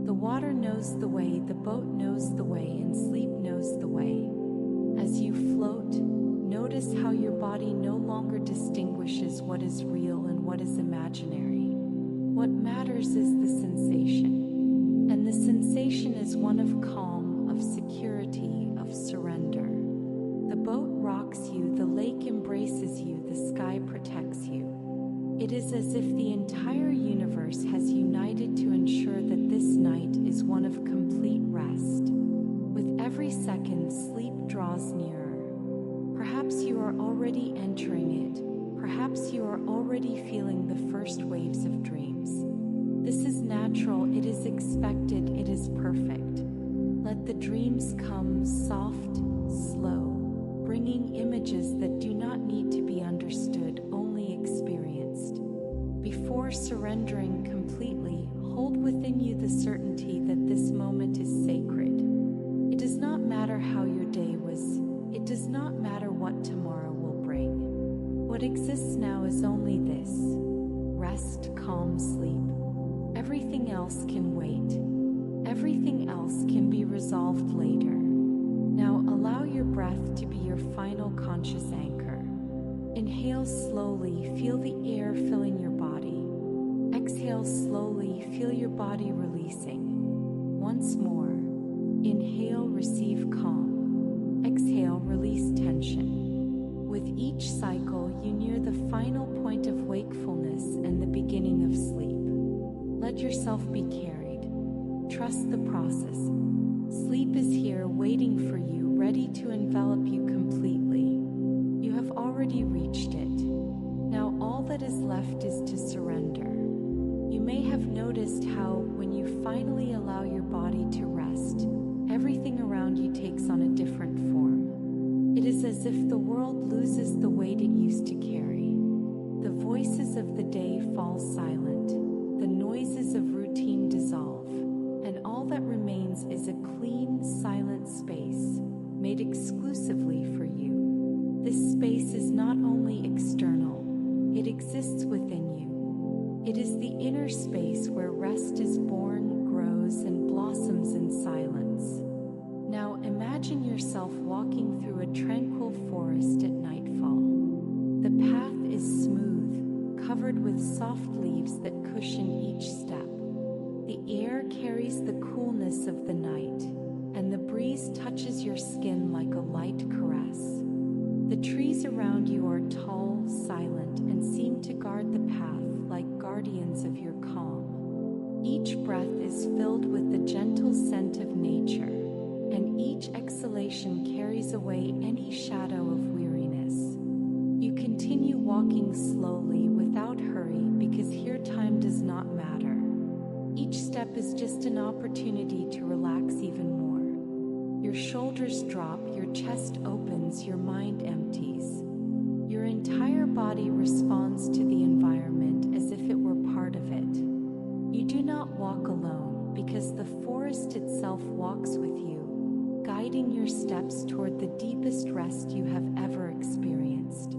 The water knows the way, the boat knows the way, and sleep knows the way. As you float, notice how your body no longer distinguishes what is real and what is imaginary. What matters is the sensation, and the sensation is one of calm, of security, of surrender. The boat rocks you, the lake embraces you, the sky protects you. It is as if the entire universe has united to ensure that this night is one of complete rest. With every second, sleep draws nearer. Perhaps you are already entering it. Perhaps you are already feeling the first waves of dreams. This is natural, it is expected, it is perfect. Let the dreams come soft, slow, bringing images that do not need to be understood, only experienced. Before surrendering completely, hold within you the certainty that this moment is sacred. It does not matter how your day was. It does not matter what tomorrow will bring. What exists now is only this: rest, calm, sleep. Everything else can wait. Everything else can be resolved later. Now allow your breath to be your final conscious anchor. Inhale slowly, feel the air filling your body. Exhale slowly, feel your body releasing. Once more. Inhale, receive calm. Exhale, release tension. With each cycle, you near the final point of wakefulness and the beginning of sleep. Let yourself be carried. Trust the process. Sleep is here, waiting for you, ready to envelop you completely. You have already reached it. Now all that is left is to surrender. You may have noticed how, when you finally allow your body to rest, everything around you takes on a different form. It is as if the world loses the weight it used to carry. The voices of the day fall silent, the noises of routine dissolve, and all that remains is a clean, silent space, made exclusively for you. This space is not only external, it exists within you. It is the inner space where rest is born, grows, and blossoms in silence. Now imagine yourself walking through a tranquil forest at nightfall. The path is smooth, covered with soft leaves that cushion each step. The air carries the coolness of the night, and the breeze touches your skin like a light caress. The trees around you are tall, silent, and seem to guard the path like guardians of your calm. Each breath is filled with the gentle scent of nature, and each exhalation carries away any shadow of weariness. You continue walking slowly without hurry because here time does not matter. Each step is just an opportunity to relax even more. Your shoulders drop, your chest opens, your mind empties. Your entire body responds to the environment as if it were part of it. You do not walk alone because the forest itself walks with you, guiding your steps toward the deepest rest you have ever experienced.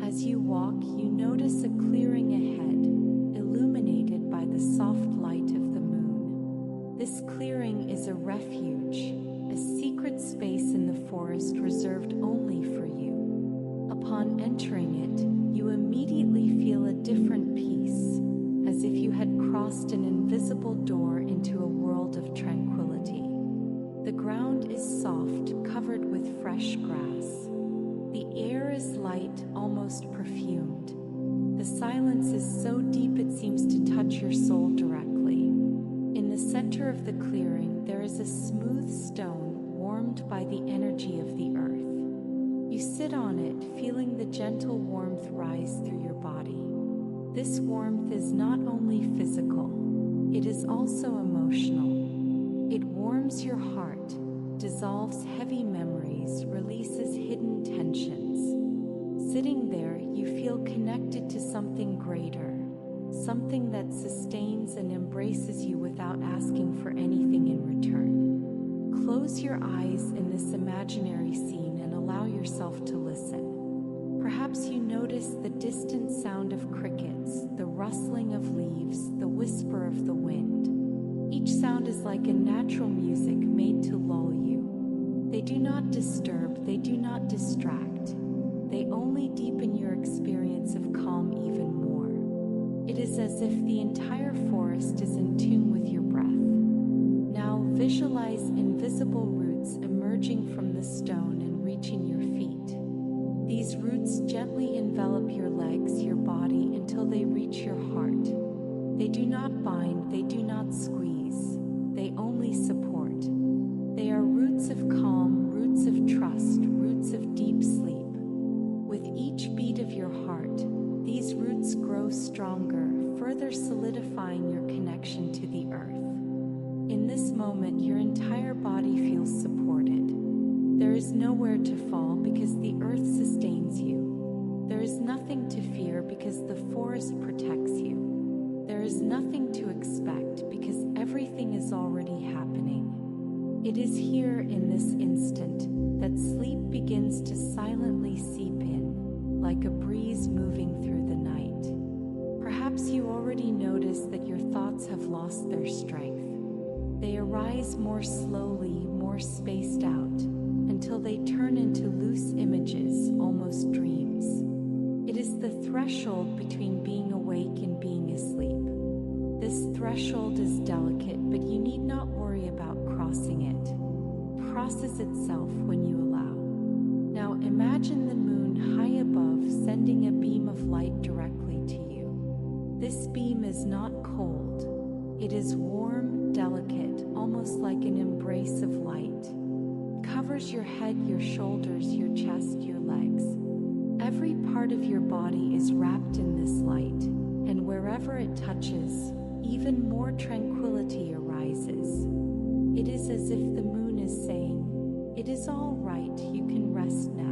As you walk, you notice a clearing ahead, illuminated by the soft light of the moon. This clearing is a refuge, a secret space in the forest reserved only for you. Upon entering it, you immediately feel a different peace, as if you had crossed an invisible door into a world of tranquility. The ground is soft, covered with fresh grass. The air is light, almost perfumed. The silence is so deep it seems to touch your soul directly. In the center of the clearing, there is a smooth stone warmed by the energy of the earth. You sit on it, feeling the gentle warmth rise through your body. This warmth is not only physical, it is also emotional. It warms your heart, dissolves heavy memories, releases hidden tensions. Sitting there, you feel connected to something greater, something that sustains and embraces you without asking for anything in return. Close your eyes in this imaginary scene and allow yourself to listen. Perhaps you notice the distant sound of crickets, the rustling of leaves, the whisper of the wind. Each sound is like a natural music made to lull you. They do not disturb, they do not distract. They only deepen your experience of calm even more. It is as if the entire forest is in tune with your breath. Now visualize invisible roots emerging from the stone and reaching your feet. These roots gently envelop your legs, your body, until they reach your heart. They do not bind, they do not squeeze, they only support. They are roots of calm, roots of trust, roots of deep sleep. With each beat of your heart, these roots grow stronger, further solidifying your connection to the earth. In this moment, your entire body feels supported. There is nowhere to fall because the earth sustains you. There is nothing to fear because the forest protects you. There is nothing to expect because everything is already happening. It is here in this instant that sleep begins to silently seep in, like a breeze moving through the night. Perhaps you already notice that your thoughts have lost their strength. They arise more slowly, more spaced out, until they turn into loose images, almost dreams. It is the threshold between being awake and being asleep. This threshold is delicate, but you need not worry about crossing it. It crosses itself when you allow. Now imagine the moon high above, sending a beam of light directly to you. This beam is not cold. It is warm, delicate, almost like an embrace of light. It covers your head, your shoulders, your chest, your legs. Every part of your body is wrapped in this light, and wherever it touches, even more tranquility arises. It is as if the moon is saying, "It is all right, you can rest now."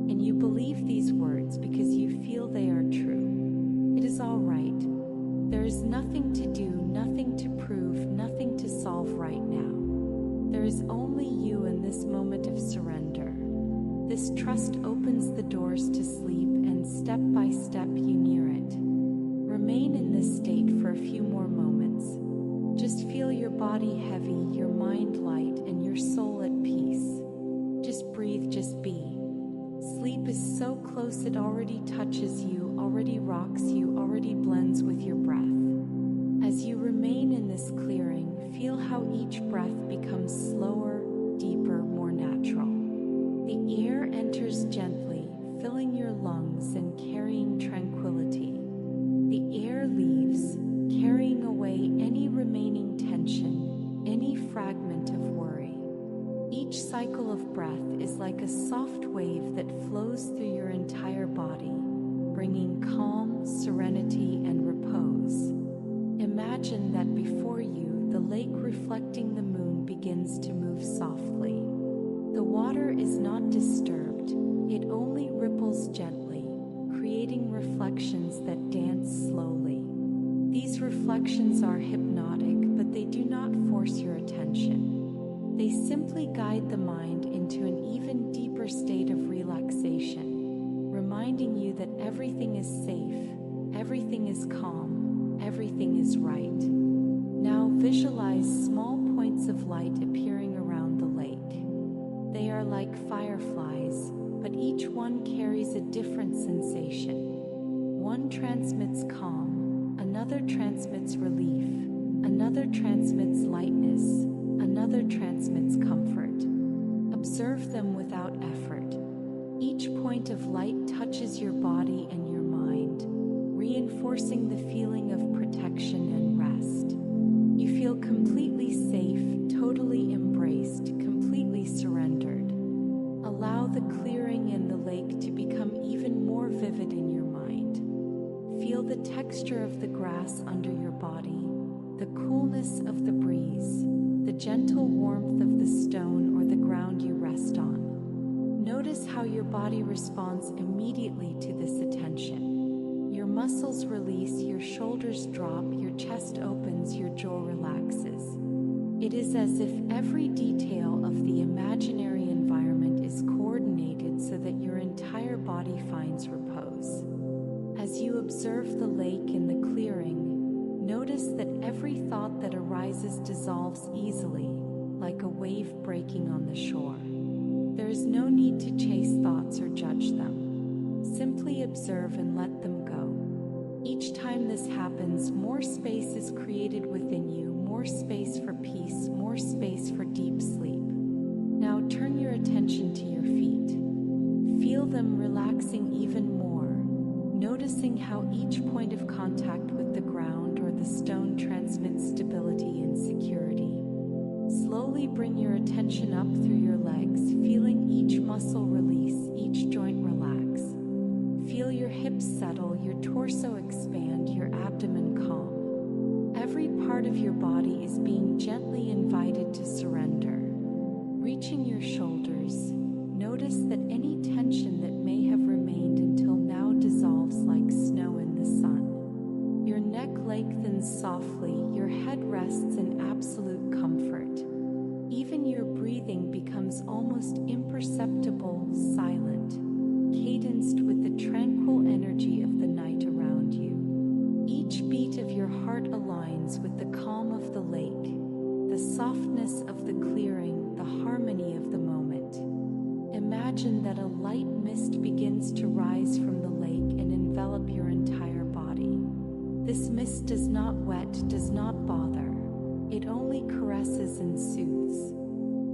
And you believe these words because you feel they are true. It is all right. There is nothing to do, nothing to prove, nothing to solve right now. There is only you in this moment of surrender. This trust opens the doors to sleep, and step by step you near it. Remain in this state for a few more moments. Just feel your body heavy, your mind light, and your soul at peace. Just breathe, just be. Sleep is so close it already touches you, already rocks you, already blends with your breath. As you remain in this clearing, feel how each breath becomes slower, deeper, more natural. The air enters gently, filling your lungs and carrying tranquility. The air leaves, carrying away any remaining tension, any fragment of worry. Each cycle of breath is like a soft wave that flows through your entire body, bringing calm, serenity, and repose. Imagine that before you, the lake reflecting the moon begins to move softly. The water is not disturbed, it only ripples gently, creating reflections that dance slowly. These reflections are hypnotic, but they do not force your attention. They simply guide the mind into an even deeper state of relaxation, reminding you that everything is safe, everything is calm, everything is right. Now visualize small points of light appearing around the lake. They are like fireflies, but each one carries a different sensation. One transmits calm, another transmits relief, another transmits lightness, another transmits comfort. Observe them without effort. Each point of light touches your body and your mind, reinforcing the feeling of protection and rest. You feel completely safe, totally embraced, completely surrendered. Allow the clearing and the lake to become even more vivid in your mind. Feel the texture of the grass under your body, the coolness of the breeze, the gentle warmth of the stone or the ground you rest on. Notice how your body responds immediately to this attention. Your muscles release, your shoulders drop, your chest opens, your jaw relaxes. It is as if every detail of the imaginary environment is coordinated so that your entire body finds repose. As you observe the lake in the clearing, notice that every thought that arises dissolves easily, like a wave breaking on the shore. There is no need to chase thoughts or judge them. Simply observe and let them go. Each time this happens, more space is created within you, more space for peace, more space for deep sleep. Now turn your attention to your feet. Feel them relaxing even more, noticing how each point of contact with the ground or the stone transmits stability and security. Slowly bring your attention up through your legs, feeling each muscle release, each joint relax. Feel your hips settle, your torso expand, your abdomen calm. Every part of your body is being gently invited to surrender. Reaching your shoulders, notice that any tension that may have remained until now dissolves like snow in the sun. Your neck lengthens softly, your head rests in absolute comfort. Even your breathing becomes almost imperceptible, silent, cadenced with the tranquil energy of the night around you. Each beat of your heart aligns with the calm of the lake, the softness of the clearing, the harmony of the moment. Imagine that a light mist begins to rise from the lake and envelop your entire body. This mist does not wet, does not bother. It only caresses and soothes.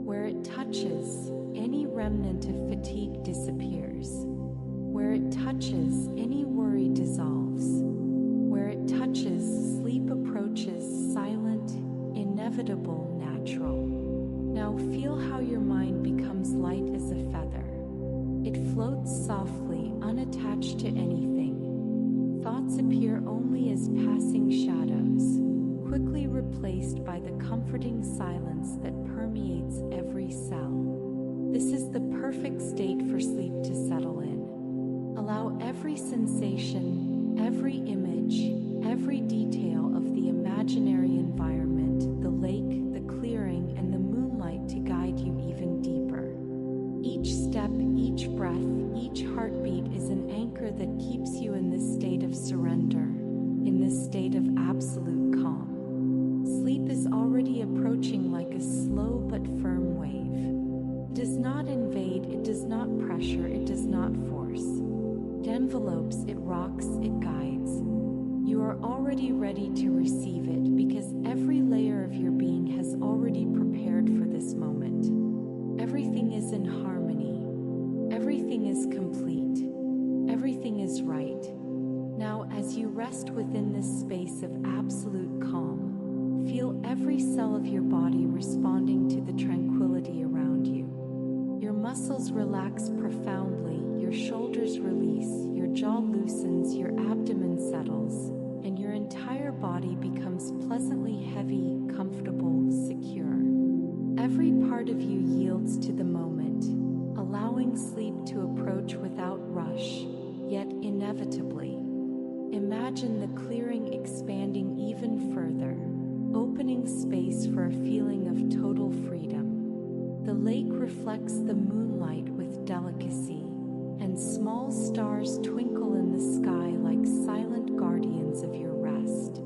Where it touches, any remnant of fatigue disappears. Where it touches, any worry dissolves. Where it touches, sleep approaches, silent, inevitable, natural. Now feel how your mind becomes light as a feather. It floats softly, unattached to anything. Thoughts appear only as passing shadows, quickly replaced by the comforting silence that permeates every cell. This is the perfect state for sleep to settle in. Allow every sensation, every image, every detail of the imaginary environment, the lake, the clearing, and the moonlight to guide you even deeper. Each step, each breath, each heartbeat is an anchor that keeps you in this state of surrender, in this state of absolute calm. Sleep is already approaching like a slow but firm wave. It does not invade, it does not pressure, it does not force. It envelopes, it rocks, it guides. You are already ready to receive it because every layer of your being has already prepared for this moment. Everything is in harmony. Everything is complete. Everything is right. Now, as you rest within this space of absolute calm, feel every cell of your body responding to the tranquility around you. Your muscles relax profoundly, your shoulders release, your jaw loosens, your abdomen settles, and your entire body becomes pleasantly heavy, comfortable, secure. Every part of you yields to the moment, allowing sleep to approach without rush, yet inevitably. Imagine the clearing expanding even further, opening space for a feeling of total freedom. The lake reflects the moonlight with delicacy, and small stars twinkle in the sky like silent guardians of your rest.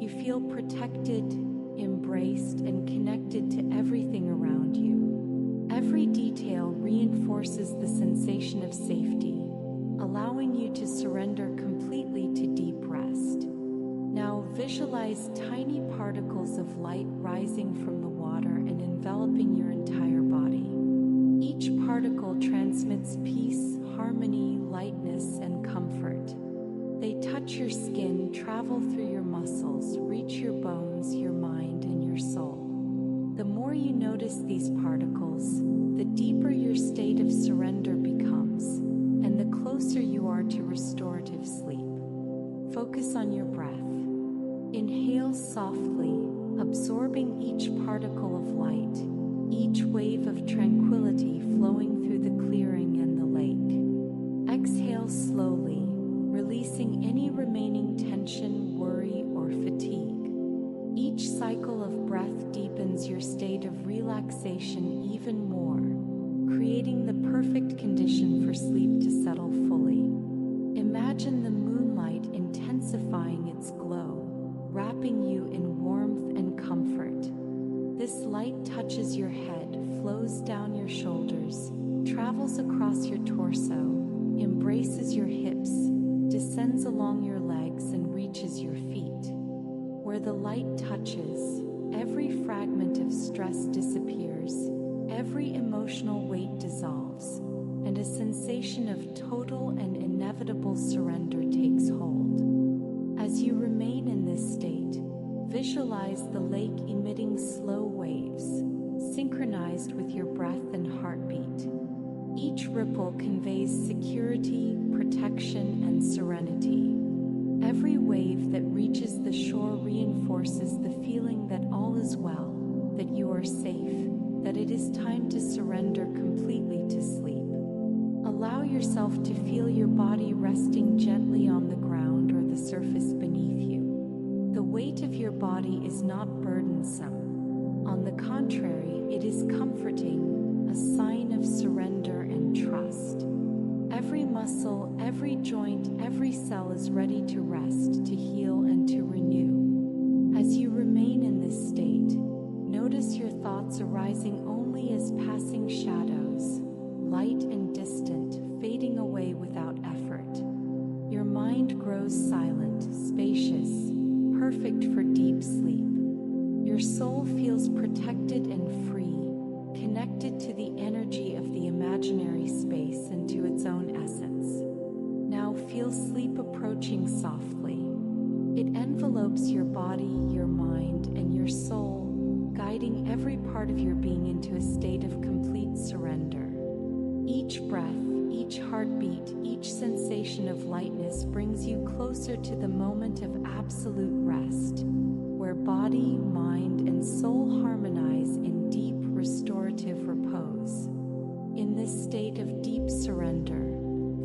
You feel protected, embraced, and connected to everything around you. Every detail reinforces the sensation of safety, allowing you to surrender completely to deep rest. Now visualize tiny particles of light rising from the water and enveloping your entire body. Each particle transmits peace, harmony, lightness, and comfort. They touch your skin, travel through your muscles, reach your bones, your mind, and your soul. The more you notice these particles, the deeper your state of surrender becomes, and the closer you are to restorative sleep. Focus on your breath. Inhale softly, absorbing each particle of light, each wave of tranquility flowing through the clearing and the lake. Exhale slowly, releasing any remaining tension, worry, or fatigue. Each cycle of breath deepens your state of relaxation even more, creating the perfect condition for sleep to settle fully. Imagine the moonlight intensifying its glow, wrapping you in warmth and comfort. This light touches your head, flows down your shoulders, travels across your torso, embraces your hips, descends along your legs, and reaches your feet. Where the light touches, every fragment of stress disappears, every emotional weight dissolves, and a sensation of total and inevitable surrender takes hold. As you remain in this state, visualize the lake emitting slow waves, synchronized with your breath and heartbeat. Each ripple conveys security, protection, and serenity. Every wave that reaches the shore reinforces the feeling that all is well, that you are safe, that it is time to surrender completely to sleep. Allow yourself to feel your body resting gently on the ground or the surface beneath you. The weight of your body is not burdensome. On the contrary, it is comforting, a sign of surrender and trust. Every muscle, every joint, every cell is ready to rest, to heal, and to renew. As you remain in this state, notice your thoughts arising only as passing shadows, light and distant, fading away without effort. Your mind grows silent, spacious, perfect for deep sleep. Your soul feels protected and free, connected to the energy of the imaginary space and to its own essence. Now feel sleep approaching softly. It envelopes your body, your mind, and your soul, guiding every part of your being into a state of complete surrender. Each breath, each heartbeat, each sensation of lightness brings you closer to the moment of absolute rest, where body, mind, and soul harmonize in deep, restorative repose. In this state of deep surrender,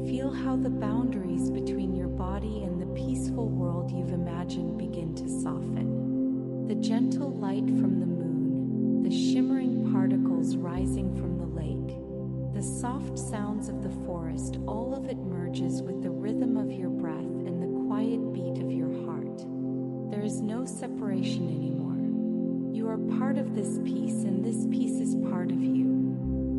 feel how the boundaries between your body and the peaceful world you've imagined begin to soften. The gentle light from the moon, the shimmering particles rising from the lake, the soft sounds of the forest, all of it merges with the rhythm of your breath and the quiet beat of your heart. There is no separation anymore. You are part of this piece, and this piece is part of you.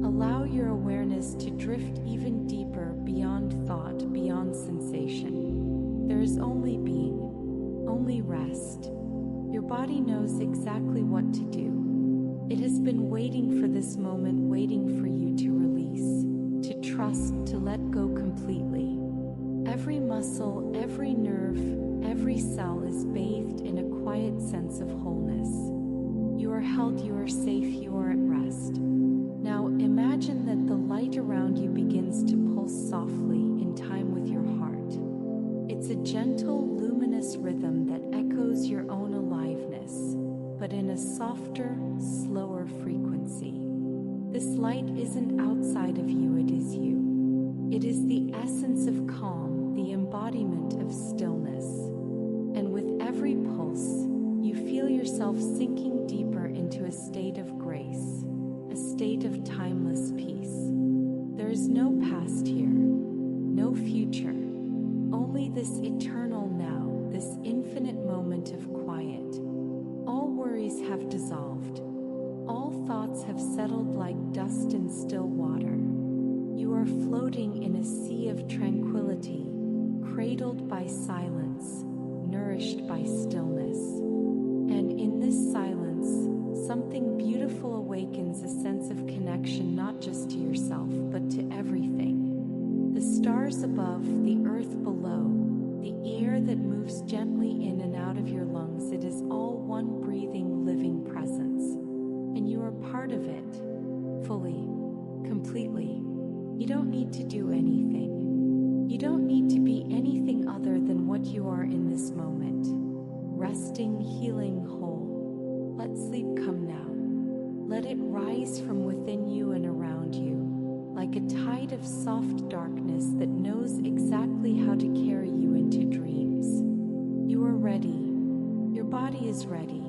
Allow your awareness to drift even deeper, beyond thought, beyond sensation. There is only being, only rest. Your body knows exactly what to do. It has been waiting for this moment, waiting for you to release, to trust, to let go completely. Every muscle, every nerve, every cell is bathed in a quiet sense of wholeness. You are held, you are safe, you are at rest. Now imagine that the light around you begins to pulse softly in time with your heart. It's a gentle, luminous rhythm that echoes your own aliveness, but in a softer, slower frequency. This light isn't outside of you, it is you. It is the essence of calm, the embodiment of stillness. And with every pulse, you feel yourself sinking deeper into a state of grace, a state of timeless peace. There is no past here, no future, only this eternal now, this infinite moment of quiet. All worries have dissolved. All thoughts have settled like dust in still water. You are floating in a sea of tranquility, cradled by silence, nourished by stillness. And in this silence, something beautiful awakens, a sense of connection not just to yourself, but to everything. The stars above, the earth below, the air that moves gently in and out of your lungs, it is all one breathing, living presence. And you are part of it, fully, completely. You don't need to do anything. You don't need to be anything other than what you are in this moment. Resting, healing, whole. Let sleep come now. Let it rise from within you and around you, like a tide of soft darkness that knows exactly how to carry you into dreams. You are ready. Your body is ready.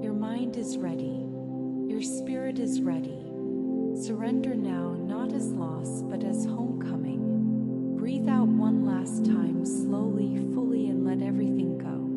Your mind is ready. Your spirit is ready. Surrender now, not as loss, but as homecoming. Breathe out one last time, slowly, fully, and let everything go.